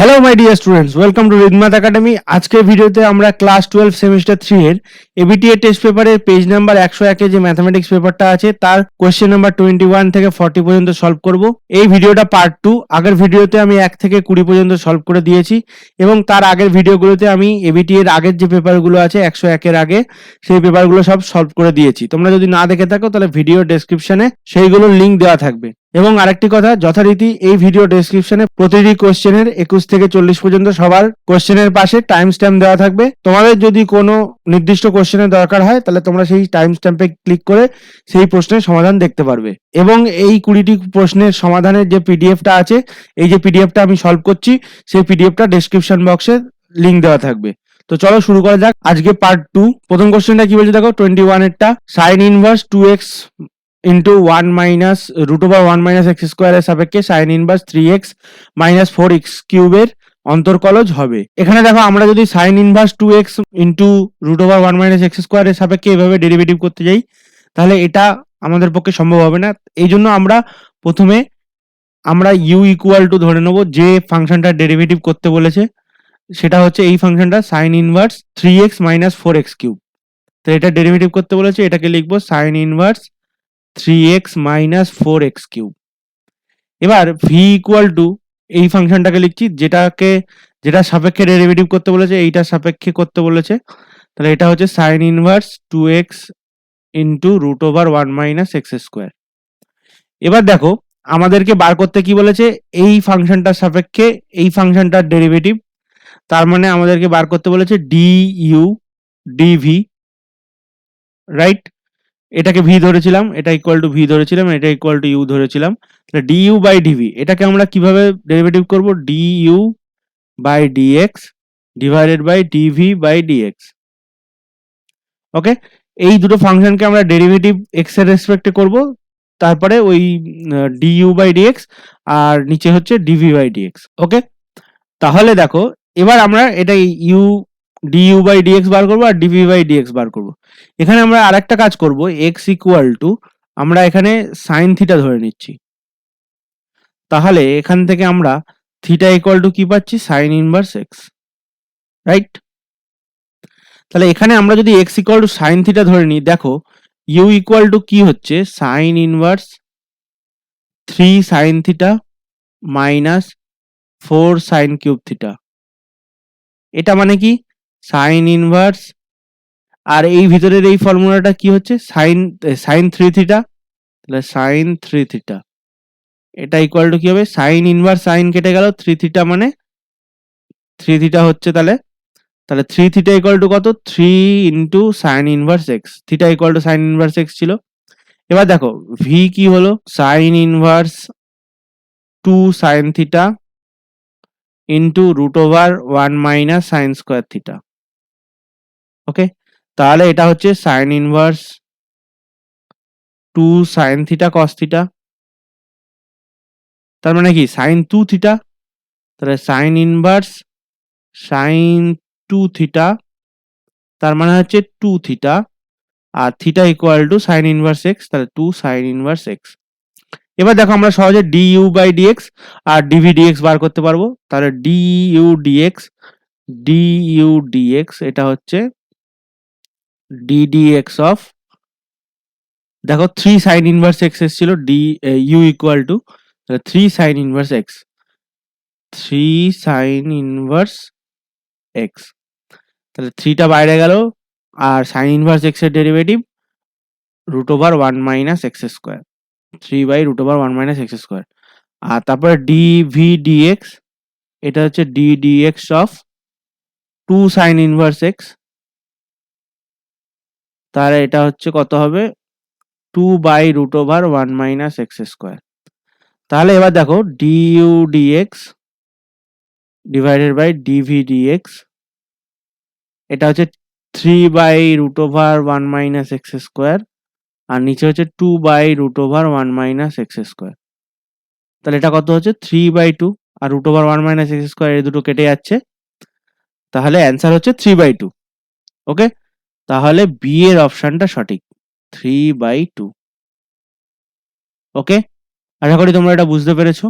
Hello my dear students, welcome to রিদমাথ academy. আজকের ভিডিওতে আমরা ক্লাস 12 সেমিস্টার 3 এর এবিটিএ টেস্ট পেপারের পেজ নাম্বার 101 এ যে ম্যাথমেটিক্স পেপারটা আছে তার কোশ্চেন নাম্বার 21 থেকে 40 পর্যন্ত সলভ করব। এই ভিডিওটা পার্ট 2। আগের ভিডিওতে আমি 1 থেকে 20 পর্যন্ত সলভ করে দিয়েছি এবং তার আগের ভিডিওগুলোতে আমি এবিটিএ এর আগের যে পেপারগুলো আছে 101 এর আগে সেই পেপারগুলো সব সলভ করে দিয়েছি। তোমরা যদি না দেখে থাকো তাহলে ভিডিও ডেসক্রিপশনে সেইগুলোর লিংক দেওয়া থাকবে। এবং আরেকটি কথা, যথারীতি এই ভিডিও ডেসক্রিপশনে প্রতিটি কোশ্চেনের 21 থেকে 40 পর্যন্ত সবার কোশ্চেনের পাশে টাইম স্ট্যাম্প দেওয়া থাকবে। তোমাদের যদি কোনো নির্দিষ্ট কোশ্চেনের দরকার হয় তাহলে তোমরা সেই টাইম স্ট্যাম্পে ক্লিক করে সেই প্রশ্নের সমাধান দেখতে পারবে। এবং এই 20টি প্রশ্নের সমাধানের যে পিডিএফটা আছে, এই যে পিডিএফটা আমি সলভ করছি, সেই পিডিএফটা ডেসক্রিপশন বক্সে লিংক দেওয়া থাকবে। তো চলো শুরু করা যাক আজকে পার্ট 2। প্রথম কোশ্চেনটা কি বলছে দেখো, 21 এরটা। Sine inverse 2x into 1 minus root over 1 minus x স্কোয়ারের সাপেক্ষে sign inverse 3x minus 4x কিউবের অন্তর্কলজ হবে। এখানে দেখো, আমরা যদি sine inverse 2x into root over 1 minus x স্কোয়ারের সাপেক্ষে এভাবে ডেরিভেটিভ করতে যাই তাহলে এটা আমাদের পক্ষে সম্ভব হবে না। এই জন্য আমরা প্রথমে ইউ ইকুয়াল টু ধরে নেবো যে ফাংশনটা ডেরিভেটিভ করতে বলেছে, সেটা হচ্ছে এই ফাংশনটা sign inverse 3x minus 4x cube. তো এটা ডেরিভেটিভ করতে বলেছে, এটাকে লিখবো sign inverse 3x minus 4x cube. এবার ভি ইকুয়াল টু এই ফাংশনটাকে লিখছি যেটা সাপেক্ষে ডেরিভেটিভ করতে বলেছে, এইটার সাপেক্ষে করতে বলেছে। তাহলে এটা হচ্ছে sine inverse 2x into root over 1 minus x square. এবার দেখো, আমাদেরকে বার করতে কি বলেছে, এই ফাংশনটার সাপেক্ষে এই ফাংশনটার ডেরিভেটিভ। তার মানে আমাদেরকে বার করতে বলেছে ডি ইউ ডিভি, রাইট? এটাকে ভি ধরেছিলাম, এটা ইকুয়াল টু ভি ধরেছিলাম, এটা ইকুয়াল টু ইউ ধরেছিলাম। তাহলে ডি ইউ বাই ডিভি এটাকে আমরা কিভাবে ডেরিভেটিভ করব, D U by DX divided by DV by DX. Okay, এই দুটো ফাংশনকে আমরা ডেরিভেটিভ এক্স এর রেসপেক্টে করব, তারপরে ওই ডি ইউ বাই ডিএক্স আর নিচে হচ্ছে ডিভি বাই ডিএক্স। ওকে, তাহলে দেখো এবার আমরা এটা ইউ ডিইউ বাই ডিএক্স বার করবো আর ডিভি বাই ডিএক্স বার করবো। এখানে আমরা আরেকটা কাজ করব, এক্স ইকুয়াল টু আমরা এখানে সাইন থিটা ধরে নিচ্ছি। তাহলে এখান থেকে আমরা থিটা ইকুয়াল টু কি পাচ্ছি, সাইন ইনভার্স এক্স, রাইট? তাহলে এখানে আমরা যদি x equal to sine theta ধরে নিই, দেখো ইউ ইকুয়াল টু কি হচ্ছে, sine inverse 3 sine theta minus 4 sine cube theta. এটা মানে কি, সাইন ইনভার্স, আর এই ভিতরের এই ফর্মুলাটা কি হচ্ছে, সাইন 3 থিটা। তাহলে সাইন 3 থিটা এটা ইকুয়াল টু কি হবে, সাইন ইনভার্স সাইন কেটে গেল, 3 থিটা মানে 3 থিটা হচ্ছে। তাহলে 3 থিটা ইকুয়াল টু কত, 3 into sine inverse X. Theta equal to sine inverse X ছিল। এবার দেখো ভি কি হলো, sine inverse 2 sine theta into root over 1 minus sine square theta. Okay, তাহলে এটা হচ্ছে sine inverse 2 sine theta cos theta, তার মানে কি সাইন 2 থিটা। তাহলে সাইন ইনভার্স সাইন 2 থিটা, তার মানে হচ্ছে 2 থিটা, আর theta equal to sine inverse X, তাহলে 2 সাইন ইনভার্স এক্স। এবার দেখো আমরা সহজে ডি ইউ বাই ডিএক্স আর ডিভি ডিএক্স বার করতে পারবো। তাহলে ডি ইউ ডিএক্স এটা হচ্ছে ডি ডিএক্স অফ, দেখো 3 সাইন ইনভার্স এক্স এসেছিল, D U equal to 3 sine inverse X, 3 sine inverse X. তাহলে 3টা বাইরে গেল, আর সাইন ইনভার্স এক্স এর derivative root over 1 minus x square, 3 by root over 1 minus x square. আর তারপরে ডিভি ডিএক্স এটা হচ্ছে D dx of 2 sine inverse X, তাহলে এটা হচ্ছে কত হবে, 2 by root over 1 minus x square. তাহলে এবার দেখো DU DX divided by DV DX এটা হচ্ছে 3 by root over 1 minus x square, আর নিচে হচ্ছে 2 by root over 1 minus x square. তাহলে এটা কত হচ্ছে, 3 বাই 2, আর root over 1 minus x square এই দুটো কেটে যাচ্ছে, তাহলে অ্যান্সার হচ্ছে 3 বাই 2। ওকে, তাহলে বি এর অপশনটা সঠিক, 3 বাই 2। ওকে, আশা করি তোমরা এটা বুঝতে পেরেছো।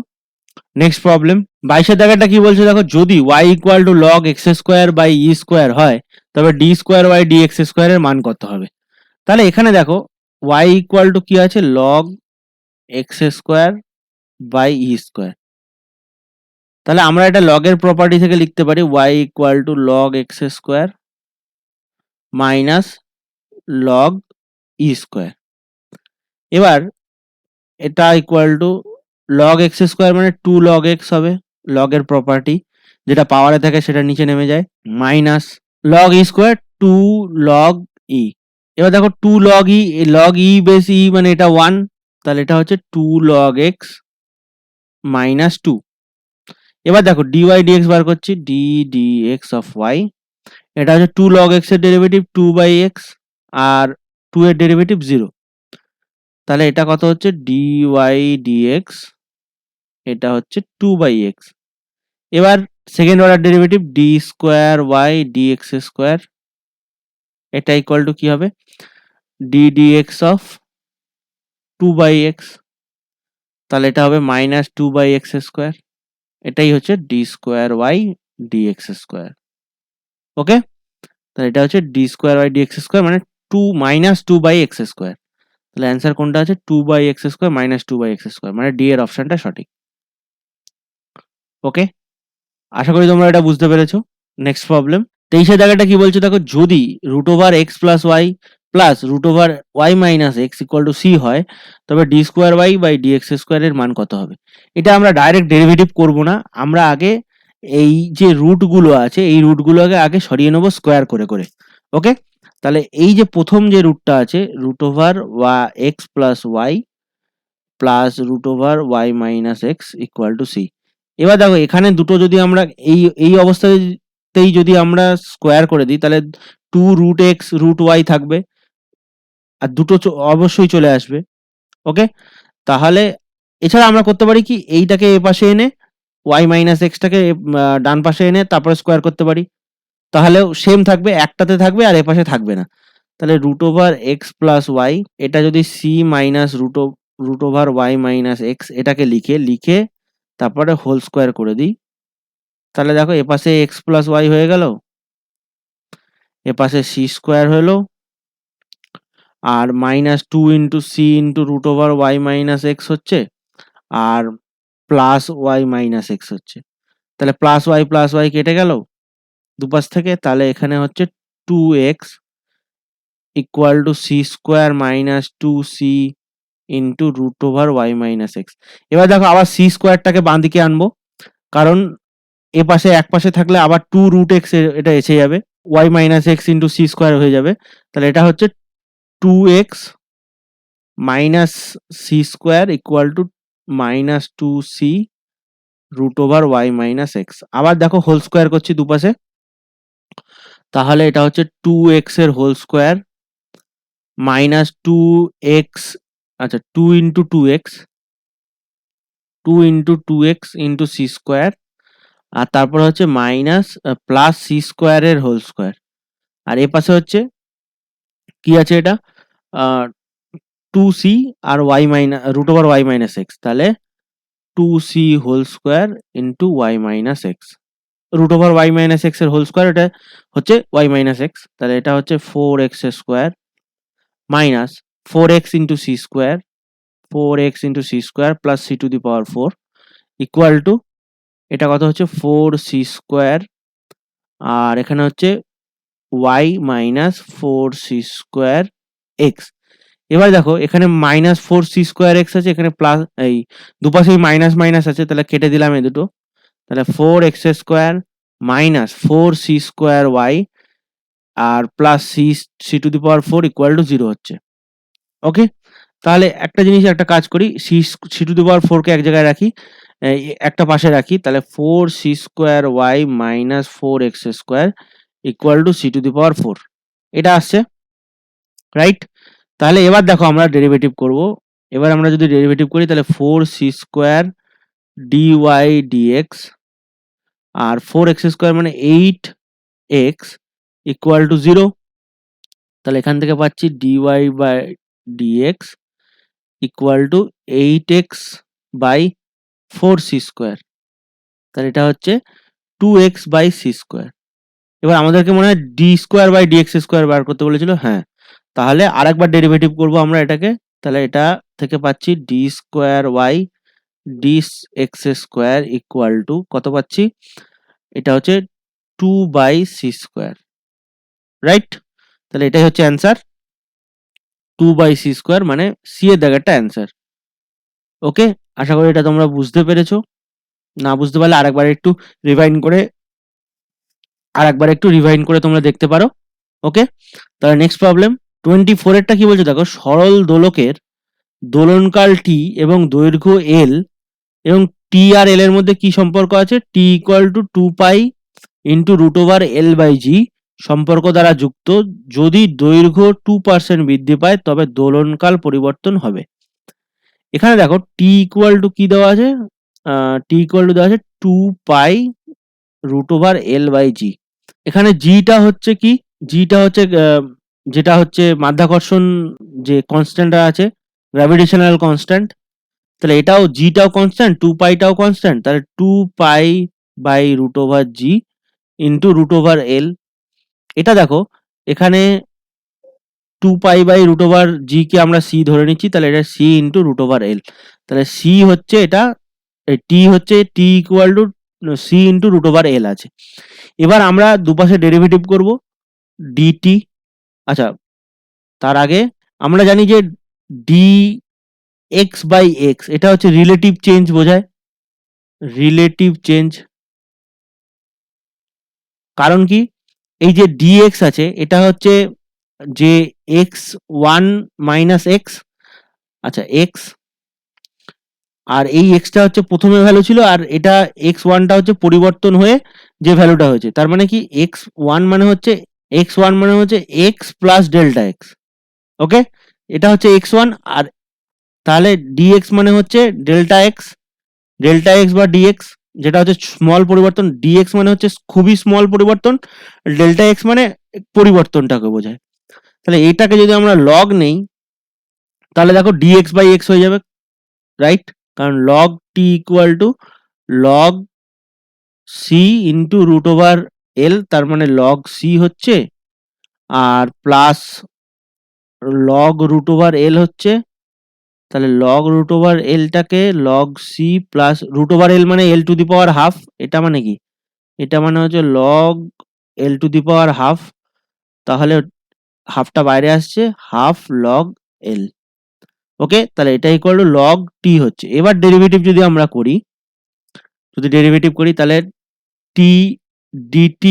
নেক্সট প্রবলেম 22 দাগেরটা কি বলছে দেখো, যদি y equal to log x square by e square হয় তবে d square by d x স্কোয়ারের মান কত হবে। তাহলে এখানে দেখো y ইকুয়াল টু কি আছে, log x square by e square. তাহলে আমরা এটা লগের প্রপার্টি থেকে লিখতে পারি y equal to log x square minus log e square. এবার এটা equal to log x square মানে 2 লগ এক্স হবে, লগের প্রপার্টি যেটা পাওয়ারে থাকে সেটা নিচে নেমে যায়, minus log e square 2 log ই। এবার দেখো 2 লগ ই বেস ই মানে এটা 1, তাহলে এটা হচ্ছে 2 লগ এক্স মাইনাস 2। এবার দেখো ডিওয়াই ডিএক্স বার করছি, ডি ডিএক্স অফ ওয়াই, এটা হচ্ছে 2 লগ এক্স এর ডেরিভেটিভ 2 বাই এক্স আর 2 এর ডেরিভেটিভ 0। তাহলে এটা কত হচ্ছে, ডিওয়াই ডিএক্স, এটা হচ্ছে 2 বাই এক্স। এবার second order derivative d square Y dx square, এটা ইকুয়াল টু কি হবে, d dx of 2 by x, তাহলে এটা হবে মাইনাস 2 বাই এক্স স্কোয়ার। এটাই হচ্ছে D square Y dx square. Okay, তাহলে এটা হচ্ছে D square Y dx square মানে 2 মাইনাস 2 বাই এক্স স্কোয়ার। তাহলে অ্যান্সার কোনটা আছে, 2 by X square minus 2 by X square, মানে ডি এর অপশনটা সঠিক। ওকে, আশা করি তোমরা এটা বুঝতে পেরেছো। নেক্সট প্রবলেম 23 জায়গাটা কি বলছে দেখো, যদি root over x plus y plus root over Y minus x equal to c হয় তবে d square y by d x স্কোয়ারের মান কত হবে। এটা আমরা ডাইরেক্ট ডেরিভেটিভ করব না, আমরা আগে এই যে রুটগুলো আছে এই রুটগুলোকে আগে সরিয়ে নেবো স্কোয়ার করে করে। ওকে, তাহলে এই যে প্রথম যে রুটটা আছে root over x plus y plus root over Y minus x equal to c. এবার দেখো এখানে দুটো যদি আমরা এই এই অবস্থাতেই যদি আমরা স্কোয়ার করে দিই তাহলে 2 রুট এক্স রুট ওয়াই থাকবে আর দুটো অবশ্যই চলে আসবে। ওকে, তাহলে এছাড়া আমরা করতে পারি কি, এইটাকে এ পাশে এনে ওয়াই মাইনাস এক্সটাকে ডান পাশে এনে তারপরে স্কোয়ার করতে পারি, তাহলেও সেম থাকবে, একটাতে থাকবে আর এ পাশে থাকবে না। তাহলে root over x plus y, এটা যদি c minus root over Y minus x এটাকে লিখে লিখে তারপরে হোল স্কোয়ার করে দিই, তাহলে দেখো এপাশে এক্স প্লাস ওয়াই হয়ে গেল, এপাশে সি স্কোয়ার হলো আর minus 2 into C into root over Y minus X হচ্ছে আর প্লাস ওয়াই মাইনাস এক্স হচ্ছে। তাহলে প্লাস ওয়াই কেটে গেল দুপাশ থেকে, তাহলে এখানে হচ্ছে 2x equal to c square minus 2c into root over Y minus x. এবার দেখো আবার সি স্কোয়ারটাকে বাঁ দিকে আনবো, কারণ এ পাশে এক পাশে থাকলে আবার 2 রুট এক্স এটা এসে যাবে, y minus x into C square হয়ে যাবে। তাহলে এটা হচ্ছে 2x minus c square equal to minus 2c root over Y minus x. আবার দেখো হোল স্কোয়ার করছি দুপাশে, তাহলে এটা হচ্ছে 2x এর হোল স্কোয়ার মাইনাস 2x, আচ্ছা 2 into 2x into C square আর তারপর হচ্ছে মাইনাস প্লাস সি স্কোয়ারের হোল স্কোয়ার। আর এ পাশে হচ্ছে কি আছে, এটা 2c আর Y minus root over Y minus X, তাহলে 2c whole square into Y minus X, root over Y minus X এর হোল স্কোয়ার, এটা হচ্ছে ওয়াই মাইনাস এক্স, তাহলে এটা হচ্ছে 4x square minus 4x into C square, 4x into C square plus c to the power 4 equal to, এটা কত হচ্ছে 4c square আর এখানে হচ্ছে Y minus 4c square x. এবার দেখো এখানে মাইনাস 4c স্কোয়ার এক্স আছে, এখানে প্লাস এই দুপাশেই মাইনাস মাইনাস আছে, তাহলে কেটে দিলাম এই দুটো, তাহলে 4x square minus 4c square y আর plus c to the power 4 equal to 0 হচ্ছে। ওকে, তাহলে একটা জিনিস একটা কাজ করি, সি টু দি পাওয়ার 4 কে এক জায়গায় রাখি, একটা পাশে রাখি, তাহলে 4c square Y minus 4x square equal to C to the power 4, এটা আসছে রাইট। তাহলে এবার দেখো আমরা ডেরিভেটিভ করব, এবার আমরা যদি ডেরিভেটিভ করি তাহলে 4c স্কোয়ার ডিওয়াই ডিএক্স আর 4x স্কোয়ার মানে 8x ইকুয়াল টু 0, তাহলে এখান থেকে পাচ্ছি d y by d x equal to 8x by 4c²। তাহলে এটা হচ্ছে 2x/c²। এবার আমাদেরকে মনে হয় d²/dx² বার করতে বলেছিল। হ্যাঁ, তাহলে আরেকবার ডেরিভেটিভ করব আমরা এটাকে। তাহলে এটা থেকে পাচ্ছি d²y/dx² ইকুয়াল টু কত পাচ্ছি? এটা হচ্ছে 2/c², রাইট? তাহলে এটাই হচ্ছে অ্যান্সার, 2/c², মানে সি এর দাগেরটা অ্যান্সার। ওকে, আশা করি এটা তোমরা বুঝতে পেরেছো। না বুঝতে পারলে আরেকবার একটু রিভাইন্ড করে তোমরা দেখতে পারো। ওকে, তাহলে নেক্সট প্রবলেম 24 এরটা কি বলছে দেখো, সরল দোলকের দোলনকাল টি এবং দৈর্ঘ্য এল এবং টি আর এল এর মধ্যে কি সম্পর্ক আছে? টি ইকুয়াল টু 2π ইন্টু √L/g সম্পর্ক দ্বারা যুক্ত। যদি দৈর্ঘ্য 2% বৃদ্ধি পায় তবে দোলনকাল পরিবর্তন হবে। এখানে দেখো টি ইকুয়াল টু কি দেওয়া আছে? টি ইকুয়াল টু দেওয়া আছে 2π √L/g। এখানে জিটা হচ্ছে কি? জিটা হচ্ছে যেটা হচ্ছে মাধ্যাকর্ষণ যে কনস্ট্যান্টটা আছে, গ্র্যাভিটেশনাল কনস্ট্যান্ট। তাহলে এটাও জিটাও কনস্ট্যান্ট, 2πটাও কনস্ট্যান্ট। তাহলে 2π/√g ইন্টু √L। এটা দেখো এখানে 2π/√g কে আমরা c ধরে নিচ্ছি, তাহলে এটা c ইন্টু √L। তাহলে c হচ্ছে এটা, টি হচ্ছে T equal to c into √L আছে। এবার আমরা দুপাশে ডেরিভেটিভ করব ডিটি। আচ্ছা, তার আগে আমরা জানি যে dx/x এটা হচ্ছে রিলেটিভ চেঞ্জ বোঝায়, রিলেটিভ চেঞ্জ। কারণ কি? এই যে dx আছে এটা হচ্ছে যে x1 - x, আচ্ছা x, আর এই এক্সটা হচ্ছে প্রথমে ভ্যালু ছিল, আর এটা x1টা হচ্ছে পরিবর্তন হয়ে যে ভ্যালুটা হয়েছে। তার মানে কি x1 মানে হচ্ছে x প্লাস ডেল্টা এক্স। ওকে, এটা হচ্ছে x1, আর তাহলে dx মানে হচ্ছে ডেল্টা এক্স বা dx, যেটা হচ্ছে স্মল পরিবর্তন। dx মানে হচ্ছে খুবই স্মল পরিবর্তন, ডেল্টা এক্স মানে পরিবর্তনটাকে বোঝায়। তাহলে এটাকে যদি আমরা লগ নেই তাহলে দেখো dx/x হয়ে যাবে, রাইট? কারণ log t equal to log c into √L, তার মানে log c হচ্ছে, আর প্লাস log √L হচ্ছে। তাহলে log √L টাকে log c প্লাস √L মানে L two the power half. এটা মানে কি? এটা মানে হচ্ছে log L two the power half. তাহলে হাফটা বাইরে আসছে, হাফ log L। ওকে, তাহলে এটা ইকুয়াল টু log t হচ্ছে। এবার ডেরিভেটিভ যদি আমরা করি, তাহলে t dt/t।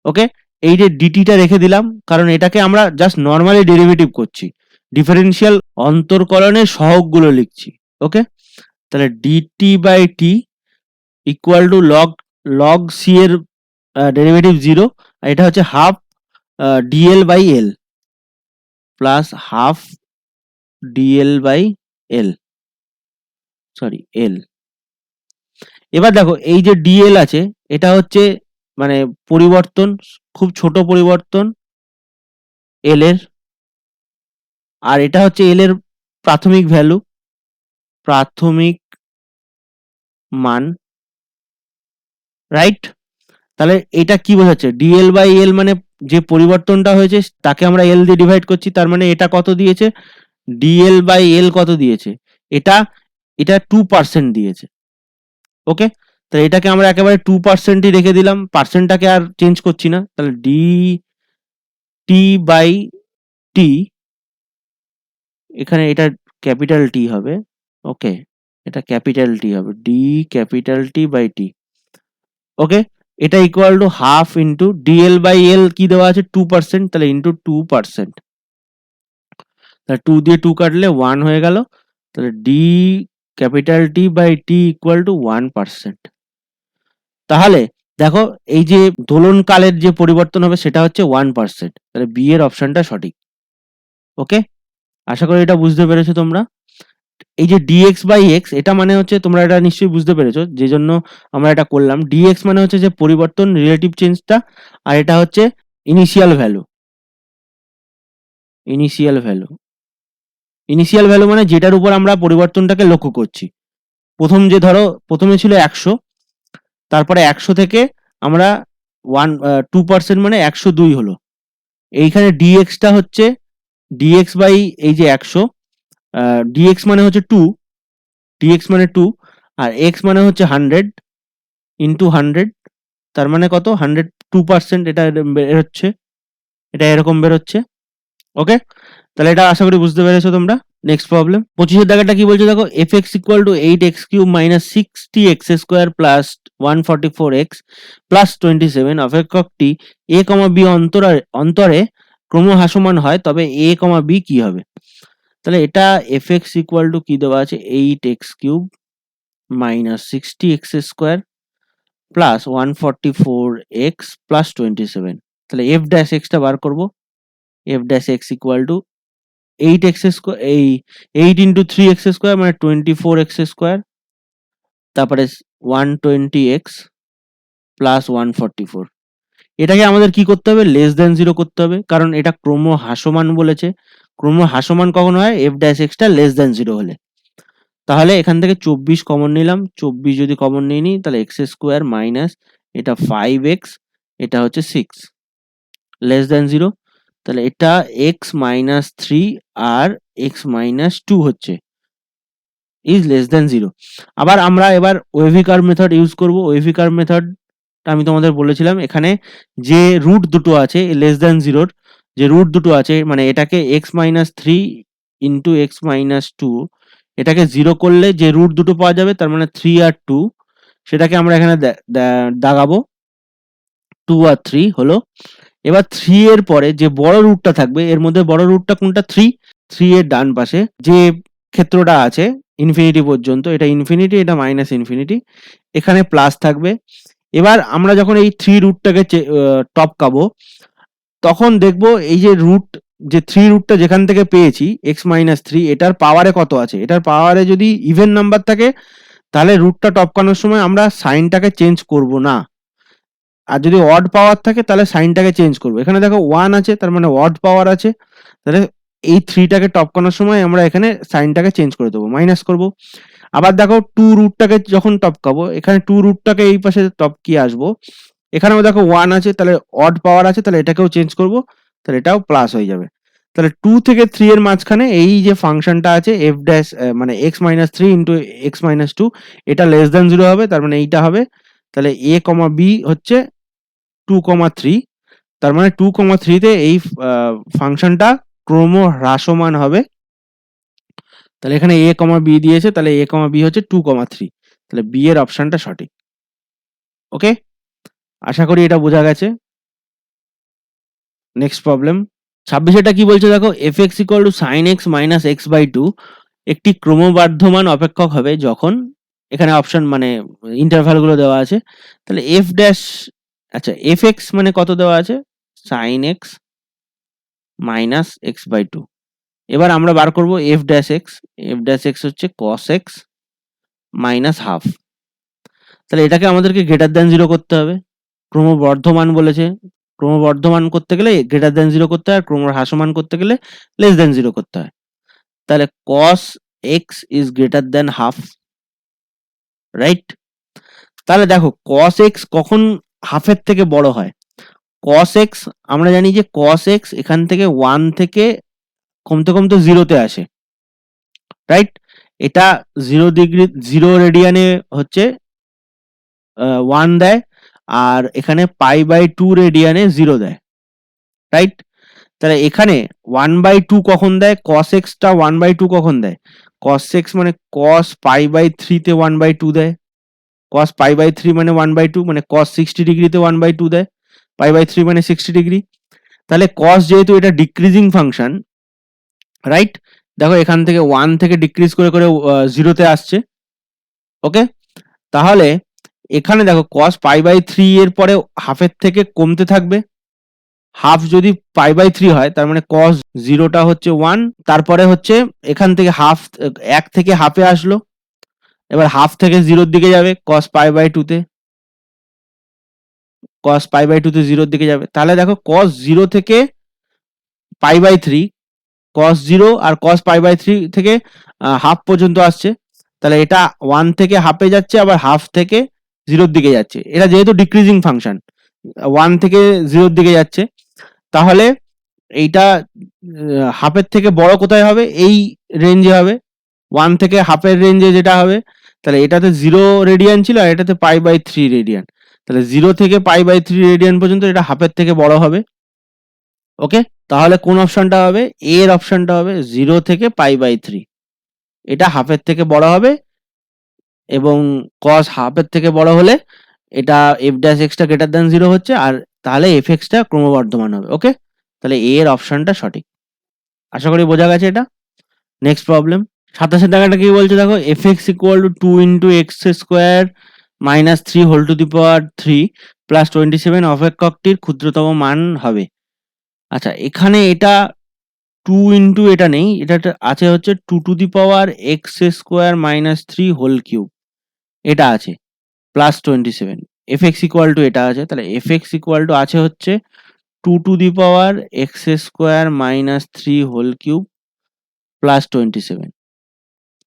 ওকে, এই যে ডিটিটা রেখে দিলাম কারণ এটাকে আমরা জাস্ট নর্মালি ডেরিভেটিভ করছি, ডিফারেন্সিয়াল অন্তরকলনের সহগগুলো লিখছি। ওকে, তাহলে dt/t equal to log c এর ডেরিভেটিভ 0, আর এটা হচ্ছে half dl/l plus half dl/l, sorry l। এবার দেখো এই যে dl আছে এটা হচ্ছে মানে পরিবর্তন, খুব ছোট পরিবর্তন l এর, আর এটা হচ্ছে l এর প্রাথমিক ভ্যালু, প্রাথমিক মান, রাইট? তাহলে এটা কি বোঝাচ্ছে? dl/l মানে যে পরিবর্তনটা হয়েছে তাকে আমরা l দিয়ে ডিভাইড করছি, তার মানে এটা কত দিয়েছে? dl/l কত দিয়েছে? এটা 2% দিয়েছে। ওকে, তাহলে এটাকে আমরা একেবারে 2%ই রেখে দিলাম, পার্সেন্টটাকে আর চেঞ্জ করছি না। তাহলে dt/t, এখানে এটা ক্যাপিটাল টি হবে। ওকে, এটা ক্যাপিটাল টি হবে, d/t। ওকে, এটা equal to half into dl/l কি দেওয়া আছে? 2%, তাহলে ইন্টু 2%। তাহলে 2 দিয়ে 2 কাটলে 1 হয়ে গেল। তাহলে d/t ইকুয়াল টু 1%। তাহলে দেখো এই যে দোলনকালের যে পরিবর্তন হবে সেটা হচ্ছে 1%। তাহলে বি এর অপশনটা সঠিক। ওকে, আশা করি এটা বুঝতে পেরেছো তোমরা। এই যে dx/x এটা মানে হচ্ছে, তোমরা এটা নিশ্চয়ই বুঝতে পেরেছো যে জন্য আমরা এটা করলাম। dx মানে হচ্ছে যে পরিবর্তন, রিলেটিভ চেঞ্জটা, আর এটা হচ্ছে ইনিশিয়াল ভ্যালু। ইনিশিয়াল ভ্যালু মানে যেটার উপর আমরা পরিবর্তনটাকে লক্ষ্য করছি। প্রথম যে ধরো প্রথমে ছিল 100, তারপরে 100 থেকে আমরা 2% মানে 102 হলো। এইখানে ডিএক্সটা হচ্ছে ডিএক্স বাই এই যে 100, ডিএক্স মানে হচ্ছে 2, ডিএক্স মানে 2, আর এক্স মানে হচ্ছে 100 ইন্টু 100, তার মানে কত 102%, এটা বেরোচ্ছে, এটা এরকম বেরোচ্ছে। ওকে, তাহলে এটা আশা করি বুঝতে পেরেছো তোমরা। নেক্সট প্রবলেম 25 দাগাটা কি বলছে দেখো, F x equal to 8x³ minus 60x² plus 144x plus 27 অপেক্ষকটি এ কমা বি অন্তরে ক্রমহ্রাসমান হয়, তবে এ কমা বি কি হবে? তাহলে এটা এফ এক্স ইকুয়াল টু কি দেওয়া আছে, 8x³ minus 60x² plus 144x plus 27। তাহলে এফ ড্যাশ এক্সটা বার করবো। F dash x equal two 8x², এই 8 ইন্টু 3x² মানে 24x², তারপরে 120x প্লাস 144। এটাকে আমাদের কি করতে হবে, লেস দেন 0 করতে হবে, কারণ এটা ক্রম হ্রাসমান বলেছে। ক্রম হ্রাসমান কখন হয়, F dash extra less than 0 হলে। তাহলে এখান থেকে 24 কমন নিলাম, 24 যদি কমন নিয়ে নিই তাহলে x² মাইনাস এটা 5x, এটা হচ্ছে 6, লেস দেন 0। তাহলে এটা x মাইনাস 3 আর x মাইনাস 2 হচ্ছে ইজ লেস দেন 0। আবার আমরা এবার ওয়েভি কার্ভ মেথড ইউজ করব। ওয়েভি কার্ভ মেথডটা আমি তোমাদের বলেছিলাম, এখানে যে রুট দুটো আছে লেস দেন 0-র, যে রুট দুটো আছে মানে এটাকে x minus 3 into x minus 2, এটাকে 0 করলে যে রুট দুটো পাওয়া যাবে, তার মানে 3 আর 2, সেটাকে আমরা এখানে দাগাবো। 2 আর 3 হলো। এবার 3 এর পরে যে বড় রুটটা থাকবে, এর মধ্যে বড় রুটটা কোনটা, 3 এর ডান পাশে যে ক্ষেত্রটা আছে ইনফিনিটি পর্যন্ত, এটা ইনফিনিটি, এটা মাইনাস ইনফিনিটি, এখানে প্লাস থাকবে। এবার আমরা যখন এই 3 রুটটাকে টপকাবো, তখন দেখবো এই যে রুট, যে 3 রুটটা যেখান থেকে পেয়েছি x মাইনাস 3, এটার পাওয়ারে কত আছে, এটার পাওয়ারে যদি ইভেন নাম্বার থাকে তাহলে রুটটা টপকানোর সময় আমরা সাইনটাকে চেঞ্জ করব না, আর যদি অড পাওয়ার থাকে তাহলে সাইনটাকে চেঞ্জ করবো। এখানে দেখো 1 আছে, তার মানে অড পাওয়ার আছে, তাহলে এই 3টাকে টপকানোর সময় আমরা এখানে সাইনটাকে চেঞ্জ করে দেবো, মাইনাস করব। আবার দেখো 2 রুটটাকে যখন টপকাবো, এখানে 2 রুটটাকে এই পাশে টপকিয়ে আসবো, এখানেও দেখো 1 আছে, তাহলে অড পাওয়ার আছে, তাহলে এটাকেও চেঞ্জ করব, তাহলে এটাও প্লাস হয়ে যাবে। তাহলে 2 থেকে 3 এর মাঝখানে এই যে ফাংশনটা আছে এফ ড্যাশ মানে x minus 3 into x minus 2, এটা লেস দেন 0 হবে, তার মানে এইটা হবে। তাহলে এ কমা বি হচ্ছে 2,3, তার মানে 2,3 তে এই ফাংশনটা ক্রম হ্রাসমান হবে। তাহলে এখানে এ কমা বি দিয়েছে, তাহলে এ কমা বি হচ্ছে 2,3, তাহলে বি এর অপশনটা সঠিক। ওকে, আশা করি এটা বোঝা গেছে। নেক্সট প্রবলেম 26টা কি বলছে দেখো, F x equal to sine x minus x by 2 একটি ক্রমবর্ধমান অপেক্ষক হবে যখন, এখানে অপশন মানে ইন্টারভ্যাল গুলো দেওয়া আছে। তাহলে এফ ড্যাশ, আচ্ছা এফ এক্স মানে কত দেওয়া আছে, sine x minus x by 2। এবার আমরা বার করব f dash x. F dash x হচ্ছে কস এক্স মাইনাস হাফ। তাহলে এটাকে আমাদেরকে গ্রেটার দ্যান 0 করতে হবে, ক্রমবর্ধমান বলেছে, ক্রমবর্ধমান করতে গেলে গ্রেটার দ্যান 0 করতে হয়, আর ক্রম হ্রাসমান করতে গেলে লেস দ্যান 0 করতে হয়। তাহলে cos x is greater than half, right? তাহলে দেখো cos x কখন হাফের থেকে বড় হয়, cos x আমরা জানি যে cos x এখান থেকে 1 থেকে কমতে কমতে 0-তে আসে, রাইট? এটা 0 ডিগ্রি 0 রেডিয়ানে হচ্ছে 1 দেয়, আর এখানে পাই বাই 2 রেডিয়ানে 0 দেয়, রাইট? তাহলে এখানে 1/2 কখন দেয়, cos x টা 1/2 কখন দেয়, cos x মানে cos পাই বাই 3 তে 1/2 দেয়, cos পাই বাই 3 মানে 1/2, মানে cos 60 ডিগ্রিতে 1/2 দেয়, পাই বাই 3 মানে 60 ডিগ্রি। তাহলে cos যেহেতু এটা ডিক্রিজিং ফাংশন, রাইট? দেখো এখান থেকে 1 থেকে ডিক্রিজ করে করে 0-তে আসছে। ওকে, তাহলে এখানে দেখো cos পাই বাই 3 এর পরে হাফের থেকে কমতে থাকবে, হাফ যদি পাই বাই 3 হয় তার মানে cos 0টা হচ্ছে 1, তারপরে হচ্ছে এখান থেকে হাফ, 1 থেকে হাফে আসলো, এবার হাফ থেকে 0-র দিকে যাবে, cos পাই বাই 2 তে, cos পাই বাই 2 তে 0-র দিকে যাবে। তাহলে দেখো cos 0 থেকে পাই বাই 3, cos 0 আর cos π/3 থেকে হাফ পর্যন্ত আসছে, তাহলে এটা 1 থেকে হাফে যাচ্ছে, আবার হাফ থেকে 0 দিকে যাচ্ছে। এটা যেহেতু ডিক্রিজিং ফাংশন, 1 থেকে 0 দিকে যাচ্ছে, তাহলে এইটা হাফের থেকে বড় কোথায় হবে? এই রেঞ্জে হবে, 1 থেকে হাফের রেঞ্জে যেটা হবে। তাহলে এটাতে 0 রেডিয়ান ছিল আর এটাতে π/3 রেডিয়ান, তাহলে 0 থেকে π/3 রেডিয়ান পর্যন্ত এটা হাফের থেকে বড় হবে। ওকে, তাহলে কোন অপশনটা হবে? এ এর অপশনটা হবে 0 থেকে π/3, এটা হাফের থেকে বড় হবে এবং cos হাফের থেকে বড় হলে এটা f'(x) টা গ্রেটার দ্যান 0 হচ্ছে, আর তাহলে fx টা ক্রমবর্ধমান হবে। ওকে, তাহলে এ এর অপশনটা সঠিক। আশা করি বোঝা গেছে এটা। নেক্সট প্রবলেম 27 টাকাটা কি বলছে দেখো, fx equal to 2 into x square minus 3 whole to the power 3 plus 27 অপেক্ষকটির ক্ষুদ্রতম মান হবে। আচ্ছা, এখানে এটা 2 into এটা নেই, এটা আছে হচ্ছে 2 to the power x square minus 3 whole cube, এটা আছে প্লাস 27। fx equal to এটা আছে, তাহলে fx equal to আছে হচ্ছে 2 to the power x square minus 3 whole cube plus 27।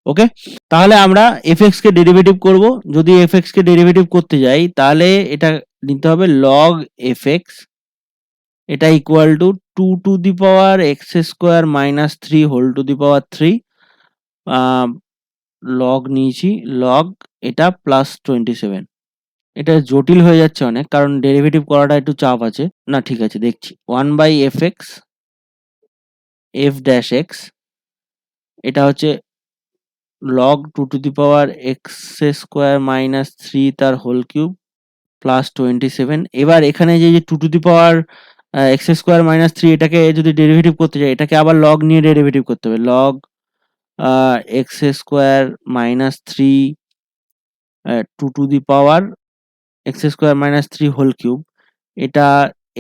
ওকে, তাহলে আমরা fx কে ডেরিভেটিভ করব। যদি fx কে ডেরিভেটিভ করতে যাই তাহলে এটা নিতে হবে log fx, এটা equal to 2 to the power x square minus 3 whole to the power 3 log নিয়েছি, log এটা প্লাস 27। এটা জটিল হয়ে যাচ্ছে অনেক, কারণ ডেরিভেটিভ করাটা একটু চাপ আছে। না ঠিক আছে, দেখছি 1/fx f dash x, এটা হচ্ছে log 2 to the power x square minus 3 তার হোল কিউব প্লাস 27। এবার এখানে যে 2 to the power x square minus 3, এটাকে যদি ডেরিভেটিভ করতে যাই, এটাকে আবার log নিয়ে ডেরিভেটিভ করতে হবে। log x square minus 3 2 to the power x square minus 3 whole cube, এটা